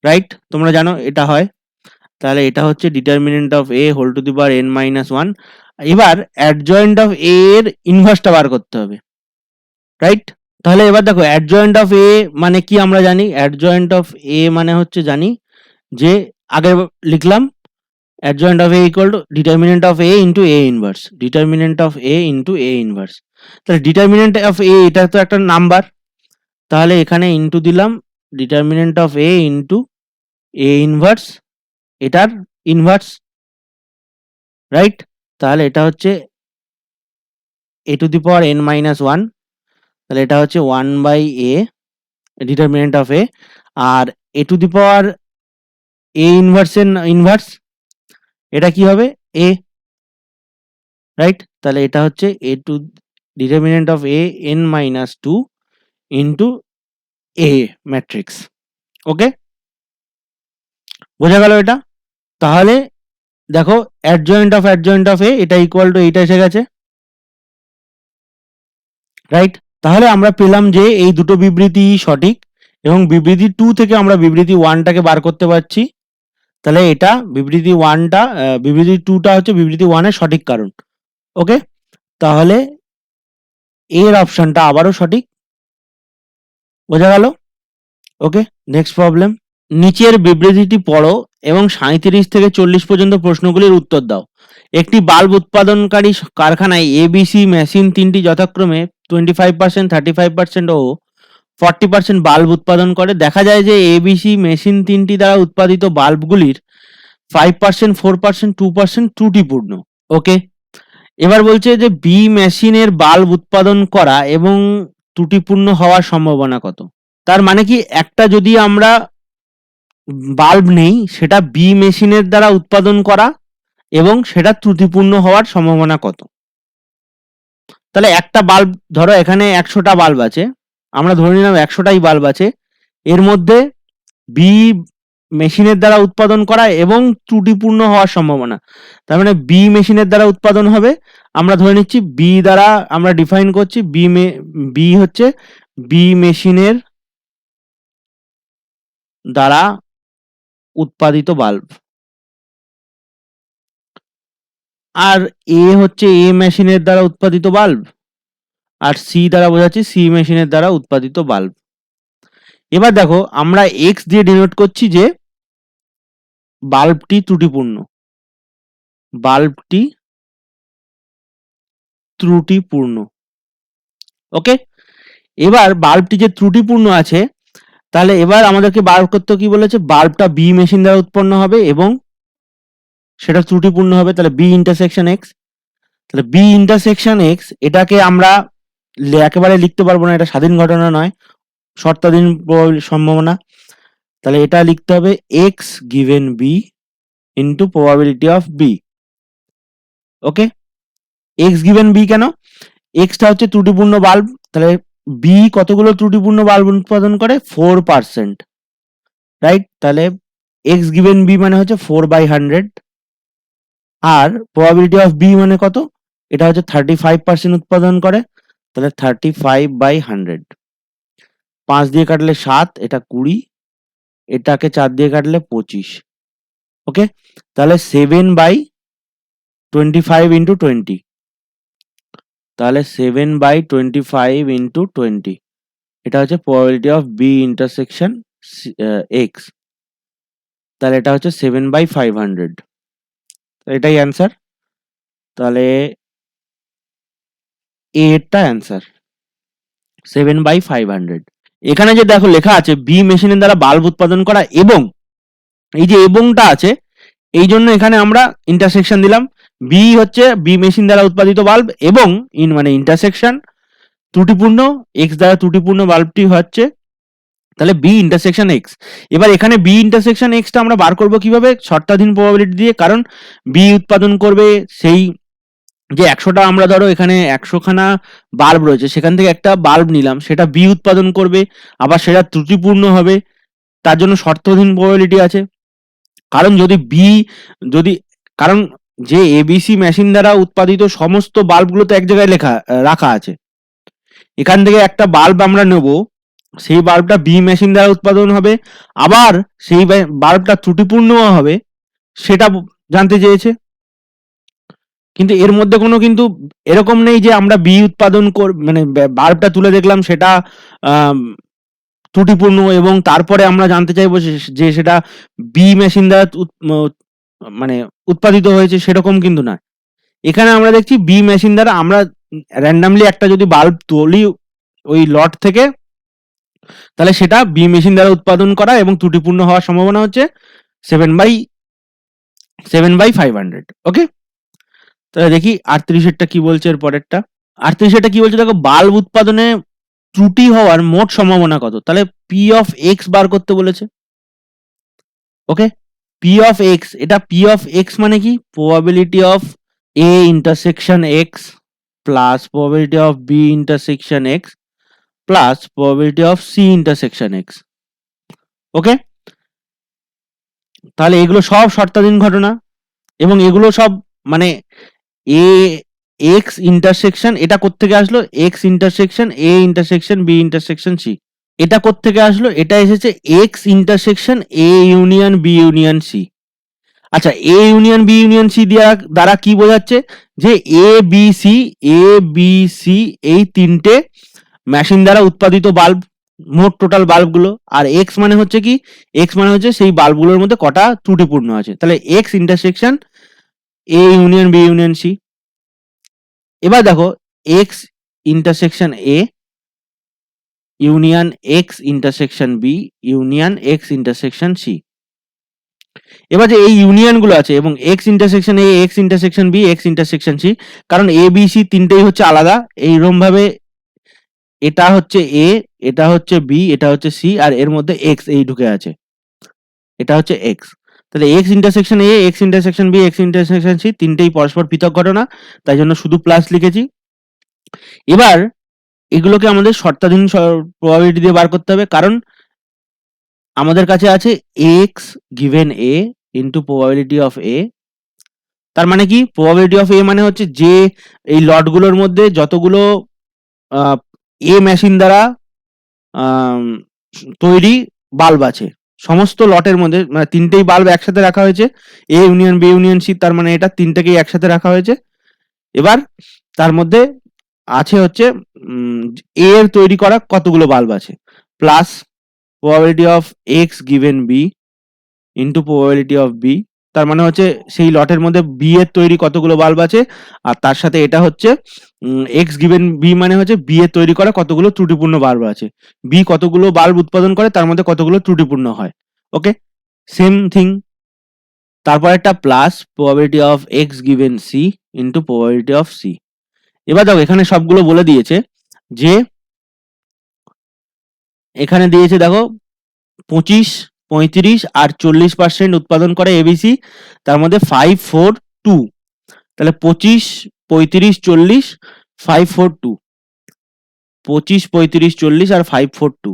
right, তোমরা জানো এটা হয়। তাহলে এটা হচ্ছে determinant of A whole to the power n-1। এবার অ্যাডজয়েন্ট অফ এ এর ইনভার্সটা বার করতে হবে, রাইট। তাহলে এবার দেখো অ্যাডজয়েন্ট অফ এ মানে কি আমরা জানি, অ্যাডজয়েন্ট অফ এ মানে হচ্ছে জানি যে আগে লিখলাম adjoint of A equal to determinant of A into A inverse, determinant of A into A inverse. তাহলে ডিটারমিনেন্ট অফ এ এটা তো একটা নাম্বার, তাহলে এখানে ইন্টু দিলাম determinant of A into A inverse এটার ইনভার্স, রাইট। তাহলে এটা হচ্ছে A to the power n-1, তাহলে এটা হচ্ছে 1 by A determinant of A, আর A to the power A ইনভার্সের ইনভার্স এটা কি হবে এ, রাইট। তাহলে এটা হচ্ছে A to determinant of A n-2 into A matrix. Okay, বোঝা গেল এটা। তাহলে দেখো অ্যাডজয়েন্ট অফ এ এটা ইকুয়াল টু এইটা এসে গেছে, রাইট? তাহলে আমরা পেলাম যে এই দুটো বিবৃতি সঠিক এবং বিবৃতি 2 থেকে আমরা বিবৃতি 1টাকে বার করতে পারছি। তাহলে এটা বিবৃতি 1টা বিবৃতি 2টা হচ্ছে বিবৃতি 1 এর সঠিক কারণ। ওকে, তাহলে এর অপশনটা আবারও সঠিক। বোঝা গেল? ওকে, নেক্সট প্রবলেম। নিচের বিবৃতিটি পড়ো এবং 37 থেকে 40 পর্যন্ত প্রশ্নগুলির উত্তর দাও। একটি বাল্ব উৎপাদনকারী কারখানায় এবিসি মেশিন তিনটি যথাক্রমে 25%, 35% ও 40% বাল্ব উৎপাদন করে। দেখা যায় যে এবিসি মেশিন তিনটি দ্বারা উৎপাদিত বাল্বগুলির 5%, 4%, 2% ত্রুটিপূর্ণ। ওকে, এবার বলছে যে বি মেশিনের বাল্ব উৎপাদন করা এবং ত্রুটিপূর্ণ হওয়ার সম্ভাবনা কত? তার মানে কি, একটা যদি আমরা বাল্ব নেই, সেটা বি মেশিনের দ্বারা উৎপাদন করা এবং সেটা ত্রুটিপূর্ণ হওয়ার সম্ভাবনা কত? তাহলে একটা বাল্ব, ধরো এখানে 100টা বাল্ব আছে, আমরা ধরে নিলাম 100টাই বাল্ব আছে, এর মধ্যে বি মেশিনের দ্বারা উৎপাদন করা এবং ত্রুটিপূর্ণ হওয়ার সম্ভাবনা। তার মানে বি মেশিনের দ্বারা উৎপাদন হবে, আমরা ধরে নিচ্ছি বি দ্বারা আমরা ডিফাইন করছি, বি হচ্ছে বি মেশিনের দ্বারা উৎপাদিত বাল্ব, আর এ হচ্ছে এ মেশিনের দ্বারা উৎপাদিত বাল্ব, আর সি দ্বারা বোঝাচ্ছি সি মেশিনের দ্বারা উৎপাদিত বাল্ব। এবার দেখো আমরা এক্স দিয়ে ডিনোট করছি যে বাল্বটি ত্রুটিপূর্ণ, বাল্বটি ত্রুটিপূর্ণ। ওকে, এবার বাল্বটি যে ত্রুটিপূর্ণ আছে, তাহলে এবার আমাদেরকে বার করতে কি বলেছে, বাল্বটা বি মেশিন দ্বারা উৎপন্ন হবে এবং সেটা ত্রুটিপূর্ণ হবে। তাহলে বি ইন্টারসেকশন এক্স, তাহলে বি ইন্টারসেকশন এক্স এটাকে আমরা একেবারে লিখতে পারবো না, এটা স্বাধীন ঘটনা নয়, শর্তাধীন সম্ভাবনা। তাহলে এটা লিখতে হবে x given B into probability of B. Okay, x given B কেন? এক্সটা হচ্ছে ত্রুটিপূর্ণ বাল্ব, তাহলে বি কতগুলো ত্রুটিপূর্ণ বাল্ব উৎপাদন করে? 4%, রাইট? তাহলে এক্স গিভেন বি মানে হচ্ছে 4/100, আর প্রবাবিলিটি অফ বি মানে কত? এটা হচ্ছে 35% উৎপাদন করে, তাহলে 35/100। 5 দিয়ে কাটলে 7, এটা 20, এটাকে 4 দিয়ে কাটলে 25। ওকে, তাহলে 7/25 ইন্টু 20, তাহলে 7/25 ইন্টু 20, এটা হচ্ছে probability of B intersection x, তাহলে এটা হচ্ছে 7/500, এটাই অ্যান্সার। তাহলে এরটা অ্যান্সার 7/500। এখানে যে দেখো লেখা আছে বি মেশিনের দ্বারা বাল্ব উৎপাদন করা এবং, এই যে এবংটা আছে, এই জন্য এখানে আমরা ইন্টারসেকশন দিলাম। বি হচ্ছে বি মেশিন দ্বারা উৎপাদিত বাল্ব এবং মানে ইন্টারসেকশন ত্রুটিপূর্ণ, এক্স দ্বারা ত্রুটিপূর্ণ বাল্বটি হচ্ছে, তাহলে বি ইন্টারসেকশন এক্স। এবার এখানে বি ইন্টারসেকশন এক্সটা আমরা বার করবো কিভাবে? শর্তাধীন প্রবাবিলিটি দিয়ে, কারণ বি উৎপাদন করবে সেই যে 100টা, আমরা ধরো এখানে 100খানা বাল্ব রয়েছে, সেখান থেকে একটা বাল্ব নিলাম, সেটা বি উৎপাদন করবে, আবার সেটা ত্রুটিপূর্ণ হবে, তার জন্য শর্তাধীন প্রবাবিলিটি আছে। কারণ যদি কারণ যে এবিসি মেশিন দ্বারা উৎপাদিত সমস্ত বাল্বগুলো তো এক জায়গায় রাখা আছে, এখান থেকে একটা বাল্ব আমরা নেব, সেই বাল্বটা বি মেশিন দ্বারা উৎপাদন হবে, আবার সেই বাল্বটা ত্রুটিপূর্ণও হবে, সেটা জানতে চেয়েছে। কিন্তু এর মধ্যে কোনো কিন্তু এরকম নেই যে আমরা বি উৎপাদন মানে বাল্বটা তুলে দেখলাম সেটা ত্রুটিপূর্ণ এবং তারপরে আমরা জানতে চাইবো যে সেটা বি মেশিন দ্বারা মানে উৎপাদিত হয়েছে, সেরকম কিন্তু না। এখানে আমরা দেখছি বি মেশিন দ্বারা আমরা র্যান্ডামলি একটা যদি বাল্ব তুলি ওই লট থেকে, তাহলে সেটা বি মেশিন দ্বারা উৎপাদন করা এবং ত্রুটিপূর্ণ হওয়ার সম্ভাবনা হচ্ছে 7/500। ওকে, তাহলে দেখি 38এরটা কি বলছে, এর পরেরটা 38এরটা কি বলছে, দেখো বাল্ব উৎপাদনে ত্রুটি হওয়ার মোট সম্ভাবনা কত? তাহলে পি অফ এক্স বার করতে বলেছে। ওকে, পি অফ এক্স, এটা পি অফ এক্স মানে কি? Probability of A intersection x plus probability of B intersection x plus probability of C intersection x. Okay, তাহলে এগুলো সব শর্তাধীন ঘটনা, এবং এগুলো সব মানে এ এক্স ইন্টারসেকশন, এটা কোত্থেকে আসলো? X intersection A intersection B intersection C. এটা কোত্থেকে আসলো? এটা এসেছে x intersection A union B union C. আচ্ছা, A union B union C দ্বারা কি বোঝাচ্ছে? যে A B C, A B C এই তিনটে মেশিন দ্বারা উৎপাদিত বাল্ব, মোট টোটাল বাল্বগুলো। আর এক্স মানে হচ্ছে কি? এক্স মানে হচ্ছে সেই বাল্বগুলোর মধ্যে কটা ত্রুটিপূর্ণ আছে। তাহলে x intersection A union B union C. এবার দেখো x intersection A union x intersection B union x intersection C. এবার যে এই ইউনিয়ন গুলো আছে এবং x intersection A, x intersection B, x intersection C, কারণ এ বি সি তিনটেই হচ্ছে আলাদা, এইরকম ভাবে এটা হচ্ছে এ, এটা হচ্ছে বি, এটা হচ্ছে সি, আর এর মধ্যে এক্স এই ঢুকে আছে, এটা হচ্ছে এক্স। তাহলে x intersection A, x intersection B, x intersection C তিনটেই পরস্পর পৃথক ঘটনা, তাই জন্য শুধু প্লাস লিখেছি। এবার এগুলোকে আমাদের শর্তাধীন প্রবাবিলিটি দিয়ে বার করতে হবে, কারণ আমাদের কাছে আছে x given A into probability of A. তার মানে কি? প্রবাবিলিটি অফ এ মানে হচ্ছে যে এই লটগুলোর মধ্যে যতগুলো এ মেশিন দ্বারা তৈরি বাল্ব আছে, সমস্ত লটের মধ্যে মানে তিনটেই বাল্ব একসাথে রাখা হয়েছে, A union B union C, তার মানে এটা তিনটেকেই একসাথে রাখা হয়েছে। এবার তার মধ্যে আছে হচ্ছে এ এর তৈরি করা কতগুলো বাল্ব আছে, plus probability of x given B into probability of B. তার মানে হচ্ছে সেই লটের মধ্যে বি এর তৈরি কতগুলো বাল্ব আছে, আর তার সাথে এটা হচ্ছে এক্স গিভেন বি মানে হচ্ছে বি এর তৈরি করা কতগুলো ত্রুটিপূর্ণ বাল্ব আছে, বি কতগুলো বাল্ব উৎপাদন করে তার মধ্যে কতগুলো ত্রুটিপূর্ণ হয়। Okay, same thing. তারপর একটা plus probability of x given C into probability of C. এবার দেখো এখানে সবগুলো বলে দিয়েছে, যে এখানে দিয়েছে দেখো 25, 35 আর 40% উৎপাদন করে এবিসি, তার মধ্যে 5, 4, 2। তাহলে 25, 35, 40, 5, 4, 2, 25, 35, 40 আর 5, 4, 2।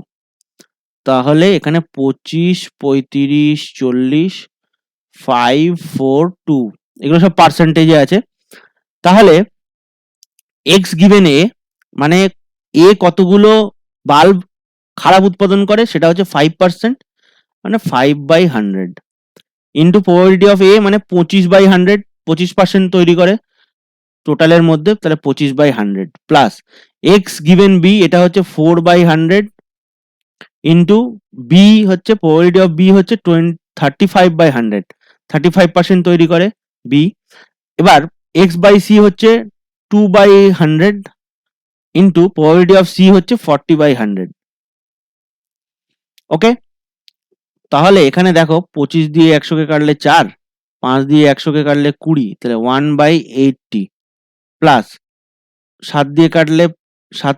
তাহলে এখানে 25, 35, 40, 5, 4, 2 এগুলো সব পার্সেন্টেজে আছে। তাহলে এক্স গিভেন এ মানে এ কতগুলো বাল্ব খারাপ উৎপাদন করে সেটা হচ্ছে 5%, মানে 5/100 ইন্টু প্রবাবিলিটি অফ এ মানে 25/100, 25% তৈরি করে টোটালের মধ্যে, তাহলে 25/100 প্লাস এক্স গিভেন বি এটা হচ্ছে 4/100 ইন্টু বি হচ্ছে প্রবাবিলিটি অফ বি হচ্ছে 35/100, 35% তৈরি করে বি। এবার এক্স বাই সি হচ্ছে 2/100 ইন্টু প্রবাবিলিটি অফ সি হচ্ছে 40/100। ওকে, তাহলে এখানে দেখো 25 দিয়ে 100 কে কাটলে 4, 5 দিয়ে 100 কে কাটলে 20, তাহলে 1/80 প্লাস 7 দিয়ে কাটলে 7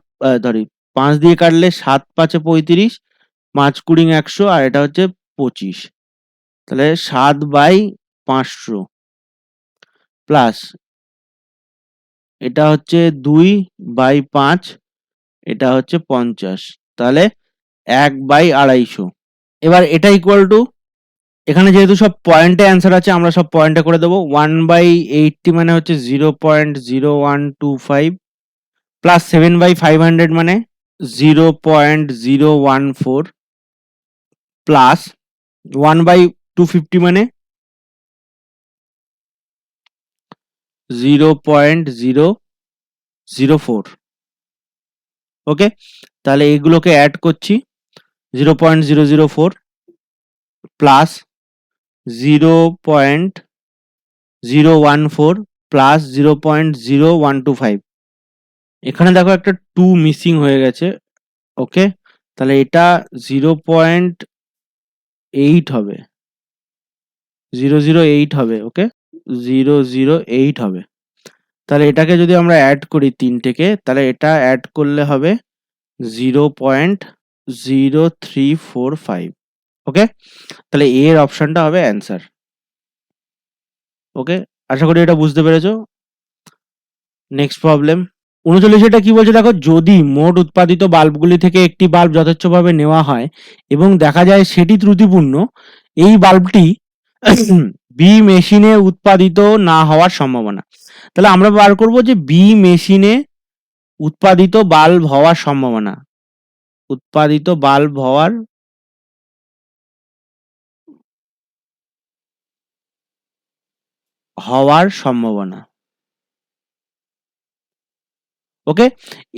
5 দিয়ে কাটলে 7 5 35, 5 20 100 আর এটা হচ্ছে 25, তাহলে 7/500 প্লাস এটা হচ্ছে 2/5, এটা হচ্ছে 50, তাহলে 1/250। এবার এটা ইকুয়াল টু, এখানে যেহেতু সব পয়েন্টে অ্যান্সার আছে আমরা সব পয়েন্টে করে দেবো। 1/80 মানে হচ্ছে 0.0125 প্লাস 7/500 মানে 0.014 প্লাস 1/250 মানে 0.004। ওকে, তাহলে এগুলোকে অ্যাড করছি, 0.004 প্লাস 0.014 প্লাস 0.0125। এখানে দেখো একটা 2 মিসিং হয়ে গেছে। ওকে, তাহলে এটা 0.8 হবে, 008 হবে। ওকে, 008 হবে। তাহলে এটাকে যদি আমরা অ্যাড করি তিনটেকে, তাহলে এটা অ্যাড করলে হবে 0.0345। ওকে, তাহলে এর অপশনটা হবে অ্যান্সার। ওকে, আশা করি এটা বুঝতে পেরেছো। নেক্সট প্রবলেম 39, এটা কি বলছে দেখো, যদি মোট উৎপাদিত বাল্বগুলি থেকে একটি বাল্ব যথেচ্ছভাবে নেওয়া হয় এবং দেখা যায় সেটি ত্রুটিপূর্ণ, এই বাল্বটি বি মেশিনে উৎপাদিত না হওয়ার সম্ভাবনা। তাহলে আমরা বার করব যে বি মেশিনে উৎপাদিত বাল্ব হওয়ার সম্ভাবনা, উৎপাদিত বাল্ব হওয়ার সম্ভাবনা। ওকে,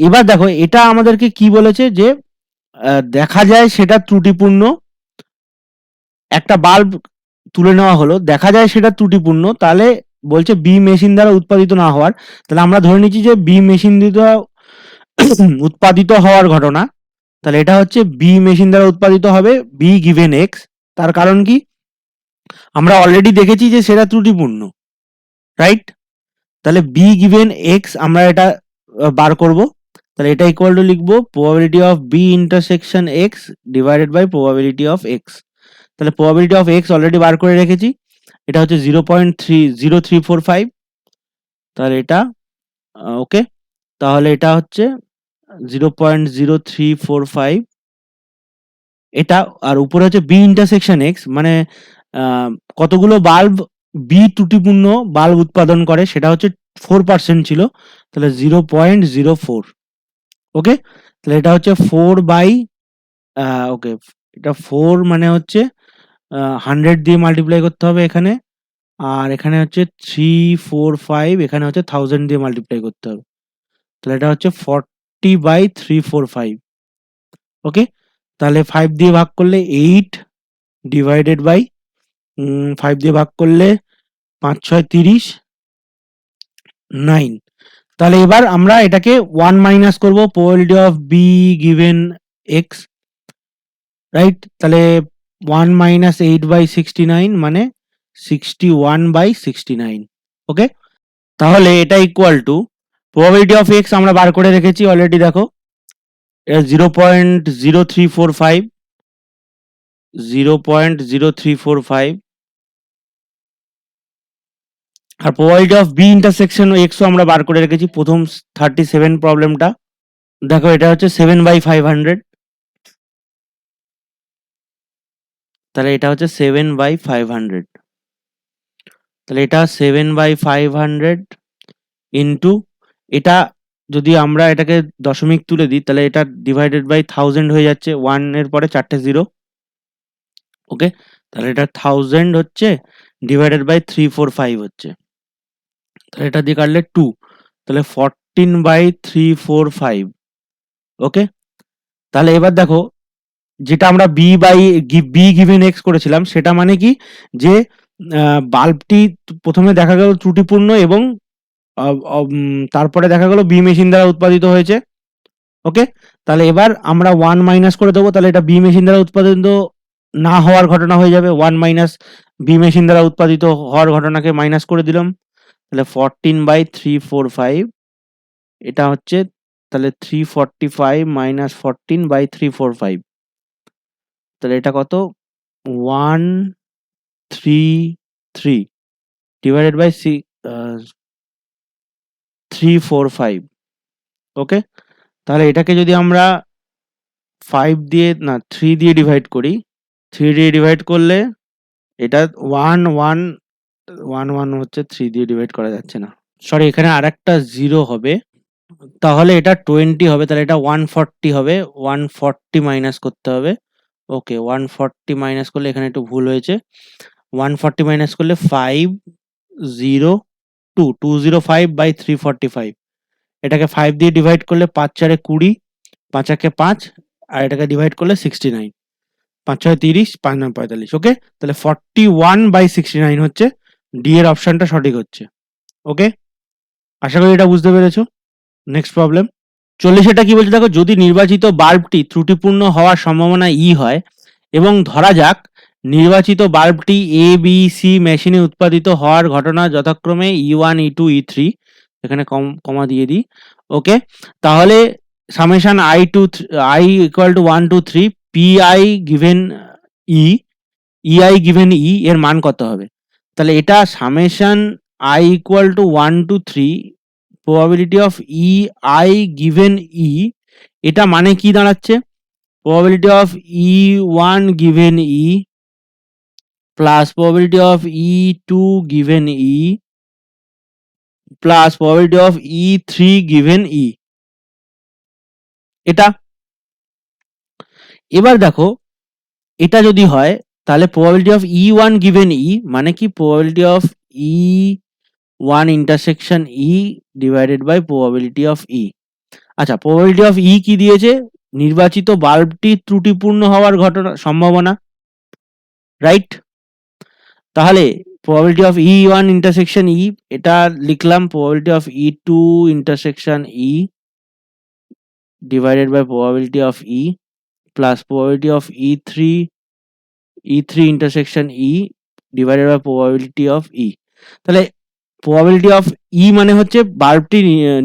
এবার দেখো এটা আমাদেরকে কি বলেছে যে দেখা যায় সেটা ত্রুটিপূর্ণ, একটা বাল্ব তুলে নেওয়া হলো, দেখা যায় সেটা ত্রুটিপূর্ণ, তাহলে বলছে বি মেশিন দ্বারা উৎপাদিত না হওয়ার। তাহলে আমরা ধরে নিচ্ছি যে বি মেশিন দ্বারা উৎপাদিত হওয়ার ঘটনা, তাহলে এটা হচ্ছে বি মেশিন দ্বারা উৎপাদিত হবে বি গিভেন এক্স। তার কারণ কি, আমরা অলরেডি দেখেছি যে সেটা ত্রুটিপূর্ণ, রাইট? তাহলে বি গিভেন এক্স আমরা এটা বার করব। তাহলে এটা ইকুয়াল টু লিখবো probability of B intersection X divided by probability of X. তাহলে প্রবাবিলিটি অফ এক্স অলরেডি বার করে রেখেছি, এটা হচ্ছে 0.0345। তাহলে এটা ওকে, তাহলে এটা হচ্ছে 0.0345 এটা, আর উপরে হচ্ছে বি ইন্টারসেকশন এক্স, মানে কতগুলো বাল্ব বি ত্রুটিপূর্ণ বাল্ব উৎপাদন করে সেটা হচ্ছে 4% ছিল, তাহলে 0.04। ওকে, তাহলে এটা হচ্ছে 4 বাই ওকে, এটা 4 মানে হচ্ছে 100 দিয়ে মাল্টিপ্লাই করতে হবে এখানে, আর এখানে হচ্ছে 345, এখানে হচ্ছে 1000 দিয়ে মাল্টিপ্লাই করতে হবে। তাহলে এটা হচ্ছে 40/345। ওকে, তাহলে 5 দিয়ে ভাগ করলে 8 ডিভাইডেড বাই 5 দিয়ে ভাগ করলে 5 6 30 9। তাহলে এবার আমরা এটাকে 1 মাইনাস করব probability of be given x, right? তাহলে 1 মাইনাস 8/69 মানে 61/69। ওকে, তাহলে এটা equal to probability of x আমরা বার করে রেখেছি অলরেডি, দেখো এটা 0.0345, 0.0345, আর প্রবাবিলিটি অফ বি ইন্টারসেকশন এক্সও আমরা বার করে রেখেছি প্রথম 37 প্রবলেমটা। দেখো এটা হচ্ছে 7/500, তাহলে এটা হচ্ছে 7/500। তাহলে এটা 7/500 ইন্টু, এটা যদি আমরা এটাকে দশমিক তুলে দিই তাহলে এটা ডিভাইডেড বাই 1000 হয়ে যাচ্ছে, 1 এর পরে 4টে 0। ওকে, তাহলে এটা 1000 হচ্ছে ডিভাইডেড বাই 345 হচ্ছে, তাহলে এটা দিয়ে কাটলে 2, তাহলে 14/345। ওকে, তাহলে এবার দেখো যেটা আমরা বি গিভেন এক্স করেছিলাম সেটা মানে কি, যে বাল্বটি প্রথমে দেখা গেল ত্রুটিপূর্ণ এবং তারপরে দেখা গেল বি মেশিন দ্বারা উৎপাদিত হয়েছে। ওকে, তাহলে এবার আমরা 1 মাইনাস করে দেবো, তাহলে এটা বি মেশিন দ্বারা উৎপাদিত না হওয়ার ঘটনা হয়ে যাবে। 1 মাইনাস বি মেশিন দ্বারা উৎপাদিত হওয়ার ঘটনাকে মাইনাস করে দিলাম, তাহলে 14/345 এটা হচ্ছে, তাহলে 345 মাইনাস 14/345, তাহলে এটা কত 133 ডিভাইডেড বাই 345। ওকে, তাহলে এটাকে যদি আমরা 5 দিয়ে না 3 দিয়ে ডিভাইড করি, 3 দিয়ে ডিভাইড করলে এটা 1 হচ্ছে, 3 দিয়ে ডিভাইড করা যাচ্ছে না, সরি এখানে আরেকটা 0 হবে, তাহলে এটা 20 হবে, তাহলে এটা 140 হবে, 140 মাইনাস করতে হবে। ওকে, 140 মাইনাস করলে এখানে একটু ভুল হয়েছে, 140 মাইনাস করলে 502 205/345, এটাকে 5 দিয়ে ডিভাইড করলে 5 4 20, 5 1 5, আর এটাকে ডিভাইড করলে 69, 5 6 30, 5 9 45। ওকে, তাহলে 41/69 হচ্ছে, ডি এর অপশনটা সঠিক হচ্ছে। ওকে, আশা করি এটা বুঝতে পেরেছো। নেক্সট প্রবলেম 40, এটা কি বলছে দেখো, যদি নির্বাচিত বাল্বটি ত্রুটিপূর্ণ হওয়ার সম্ভাবনা ই হয় এবং ধরা যাক নির্বাচিত বাল্বটি এ বি সি মেশিনে উৎপাদিত হওয়ার ঘটনা যথাক্রমে E1 E2 E3, এখানে কমা দিয়ে দিই। ওকে, তাহলে summation I equal to 1 2 3 PI given E, EI given E এর মান কত হবে? তাহলে এটা summation I equal to 1 2 3 probability of EI given E, এটা মানে কি দাঁড়াচ্ছে, probability of E1 given E plus probability of E two given E plus probability of E three given E. এটা এবার দেখো, এটা যদি হয় তাহলে probability of E one given ই মানে কি, probability of E one intersection E divided by probability of E. আচ্ছা, প্রবাবিলিটি অফ ই কি দিয়েছে, নির্বাচিত বাল্বটি ত্রুটিপূর্ণ হওয়ার ঘটনা সম্ভাবনা, রাইট? তাহলে probability of E one intersection E, এটা লিখলাম probability of E two intersection E divided by probability of E plus probability of E three intersection E divided by probability of E. তাহলে প্রবাবিলিটি অফ ই মানে হচ্ছে বাল্বটি,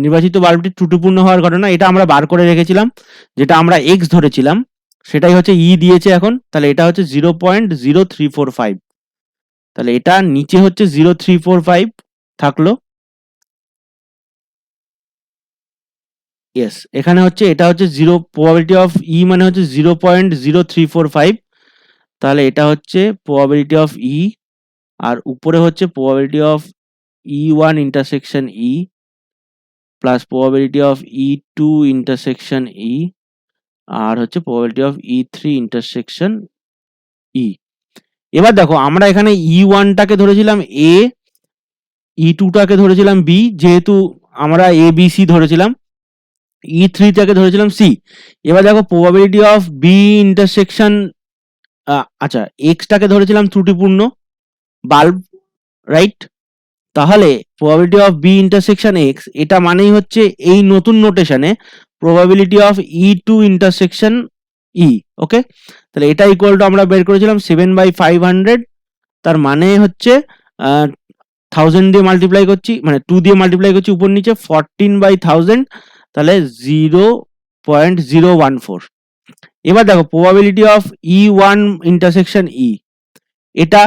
নির্বাচিত বাল্বটি ত্রুটিপূর্ণ হওয়ার ঘটনা, এটা আমরা বার করে রেখেছিলাম, যেটা আমরা এক্স ধরেছিলাম সেটাই হচ্ছে ই দিয়েছে এখন। তাহলে এটা হচ্ছে 0.0345। তাহলে এটা নিচে হচ্ছে 0345 থাকলো, ইয়েস এখানে হচ্ছে এটা হচ্ছে জিরো, প্রবাবিলিটি অফ ই মানে হচ্ছে 0.0345। তাহলে এটা হচ্ছে প্রবাবিলিটি অফ ই, আর উপরে হচ্ছে probability of E one intersection E plus probability of E two intersection E, আর হচ্ছে probability of E three intersection E. এবার দেখো, আমরা এখানে ই ওয়ানটাকে ধরেছিলাম এ, ই টুটাকে ধরেছিলাম বি, যেহেতু আমরা এ বি সি ধরেছিলাম, ই থ্রিটাকে ধরেছিলাম সি। এবার দেখো প্রবাবিলিটি অফ বি ইন্টারসেকশন, আচ্ছা এক্সটাকে ধরেছিলাম ত্রুটিপূর্ণ বাল্ব, রাইট? তাহলে probability of B intersection x, এটা মানেই হচ্ছে এই নতুন নোটেশনে probability of E two intersection E. Okay, তাহলে এটা ইকুয়াল টু আমরা বের করেছিলাম 7/500। তার মানে হচ্ছে 1000 দিয়ে মাল্টিপ্লাই করছি, মানে 2 দিয়ে মাল্টিপ্লাই করছি উপর নিচে, 14/1000, তাহলে 0.014। এবার দেখো probability of E one intersection E, এটা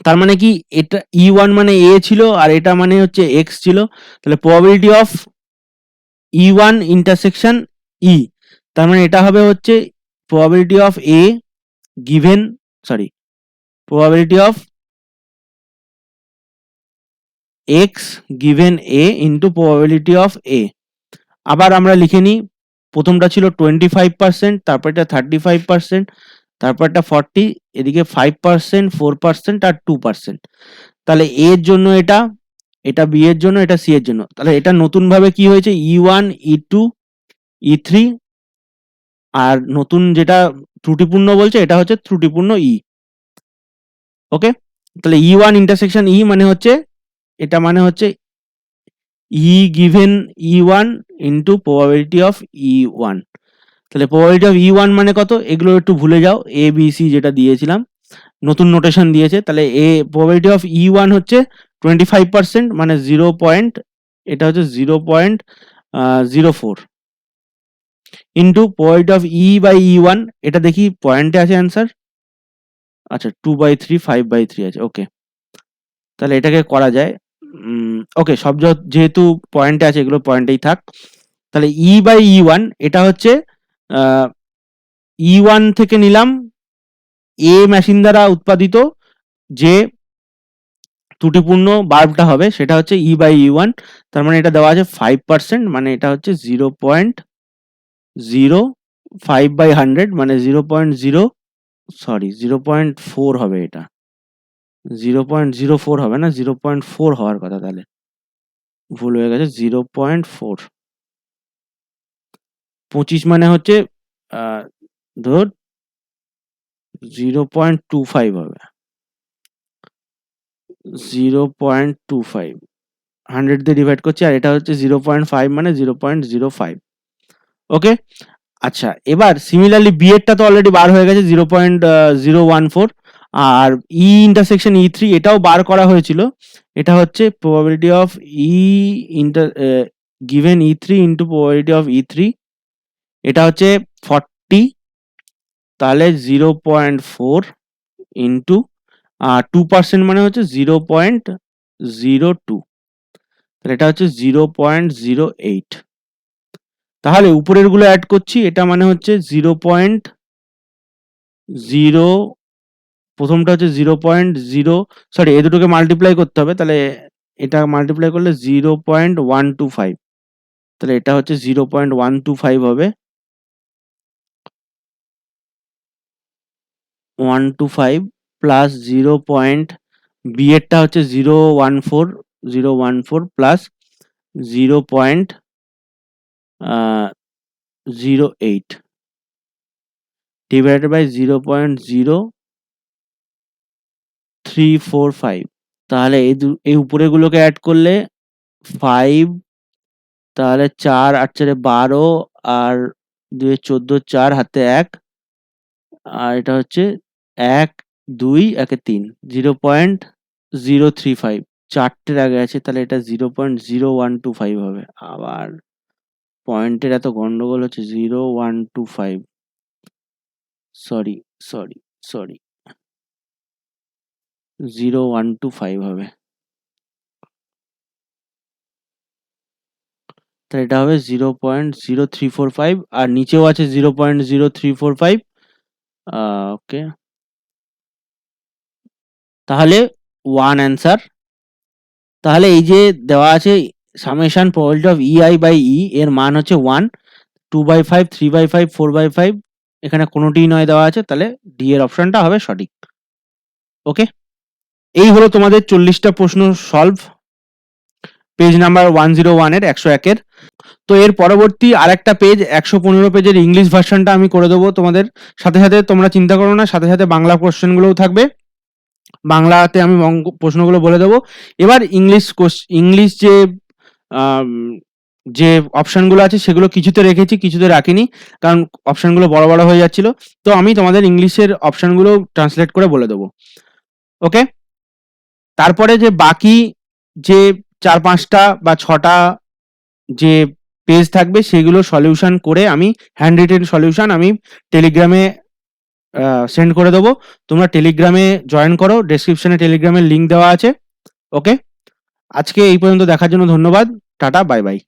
তার মানে কি, এটা ই ওয়ান মানে এ ছিল আর এটা মানে হচ্ছে এক্স ছিল, তাহলে probability of E one intersection E, তার মানে এটা হবে হচ্ছে probability of A given, sorry, probability of x given A into probability of A. আবার আমরা লিখে নিই, প্রথমটা ছিল 25%, তারপরটা 35%, তারপরটা 40, এদিকে 5%, 4% আর 2%। তাহলে এ এর জন্য এটা, এটা বি এর জন্য, এটা সি এর জন্য। তাহলে এটা নতুন ভাবে কি হয়েছে, ই one E two E three, আর নতুন যেটা ত্রুটিপূর্ণ বলছে এটা হচ্ছে ত্রুটিপূর্ণ ই। ওকে, তাহলে ই ওয়ান ইন্টারসেকশন ই মানে হচ্ছে, এটা মানে হচ্ছে E given E one into probability of E one. তাহলে প্রবাবিলিটি অফ ই ওয়ান মানে কত, এগুলো একটু ভুলে যাও, এ বি সি যেটা দিয়েছিলাম, নতুন নোটেশন দিয়েছে। তাহলে এ প্রবাবিলিটি অফ ই ওয়ান হচ্ছে 25%, মানে 0 পয়েন্ট, এটা হচ্ছে 0.04 into probability of E by E one, এটা দেখি পয়েন্টে আছে অ্যান্সার, আচ্ছা 2/3 5/3 আছে। ওকে, তাহলে এটাকে করা যায়, ওকে সব যেহেতু পয়েন্টে আছে এগুলো পয়েন্টেই থাক। তাহলে ই বাই ই ওয়ান, এটা হচ্ছে ই ওয়ান থেকে নিলাম এ মেশিন দ্বারা উৎপাদিত যে ত্রুটিপূর্ণ বাল্বটা হবে সেটা হচ্ছে ই বাই ই ওয়ান, তার মানে এটা দেওয়া আছে 5%, মানে এটা হচ্ছে 0.05/100, মানে 0.0, সরি 0.4 হবে, এটা 0.04 হবে না, 0.4 হওয়ার কথা, তাহলে ভুল হয়ে গেছে, 0.4, 25 মানে হচ্ছে ধর 0.25 হবে, 0.25 100 দিয়ে ডিভাইড করছি, আর এটা হচ্ছে 0.5 মানে 0.05। ওকে, আচ্ছা এবার সিমিলারলি বি এরটা তো অলরেডি বার হয়ে গেছে 0.014, আর ই ইন্টারসেকশন ই থ্রি এটাও বার করা হয়েছিল, এটা হচ্ছে probability of E inter given E three into probability of E three, এটা হচ্ছে 40, তাহলে 0.4 ইন্টু 2% মানে হচ্ছে 0.02, তাহলে এটা হচ্ছে 0.08। তাহলে উপরের গুলো অ্যাড করছি, এটা মানে হচ্ছে প্রথমটা হচ্ছে 0.0, সরি এই দুটোকে মাল্টিপ্লাই করতে হবে, তাহলে এটা মাল্টিপ্লাই করলে 0.125, তাহলে এটা হচ্ছে 0.125 হবে, 125 প্লাস 0. বি এরটা হচ্ছে 0.14 প্লাস 0.08 ডিভাইডেড বাই 0.0345। তাহলে এই উপরেগুলোকে অ্যাড করলে 5, তাহলে 4 আর 4 12, আর 2 14, 4 হাতে 1, আর এটা হচ্ছে 1 2 1 3, 0.035, চারটের আগে আছে, তাহলে এটা 0.0125 হবে। আবার পয়েন্টের এত গন্ডগোল হচ্ছে, 0.125, সরি সরি সরি 0.125 হবে, তাহলে এটা হবে 0.0345, আর নিচেও আছে 0.0345। ওকে, তাহলে 1 অ্যান্সার। তাহলে এই যে দেওয়া আছে summation probability of EI by E, এর মান হচ্ছে 1, 2/5, 3/5, 4/5, এখানে কোনোটিই নয় দেওয়া আছে, তাহলে ডি এর অপশনটা হবে সঠিক। ওকে, এই হলো তোমাদের 40টা প্রশ্ন সলভ, পেজ নাম্বার 101 এর 101 এর। তো এর পরবর্তী আরেকটা পেজ 115 পেজের ইংলিশ ভার্সনটা আমি করে দেবো তোমাদের সাথে সাথে, তোমরা চিন্তা করো না, সাথে সাথে বাংলা কোশ্চেনগুলোও থাকবে, বাংলাতে আমি প্রশ্নগুলো বলে দেবো। এবার ইংলিশ যে অপশনগুলো আছে সেগুলো কিছুতে রেখেছি, কিছুতে রাখিনি, কারণ অপশনগুলো বড় বড় হয়ে যাচ্ছিল, তো আমি তোমাদের ইংলিশের অপশনগুলো ট্রান্সলেট করে বলে দেবো। ওকে, তারপরে যে বাকি যে 4-5টা বা 6টা যে পেজ থাকবে সেগুলো সলিউশন করে আমি হ্যান্ড রিটেন সলিউশন আমি টেলিগ্রামে সেন্ড করে দেবো। তোমরা টেলিগ্রামে জয়েন করো, ডেসক্রিপশনে টেলিগ্রামের লিঙ্ক দেওয়া আছে। ওকে, আজকে এই পর্যন্ত দেখার জন্য ধন্যবাদ, টাটা, বাই বাই।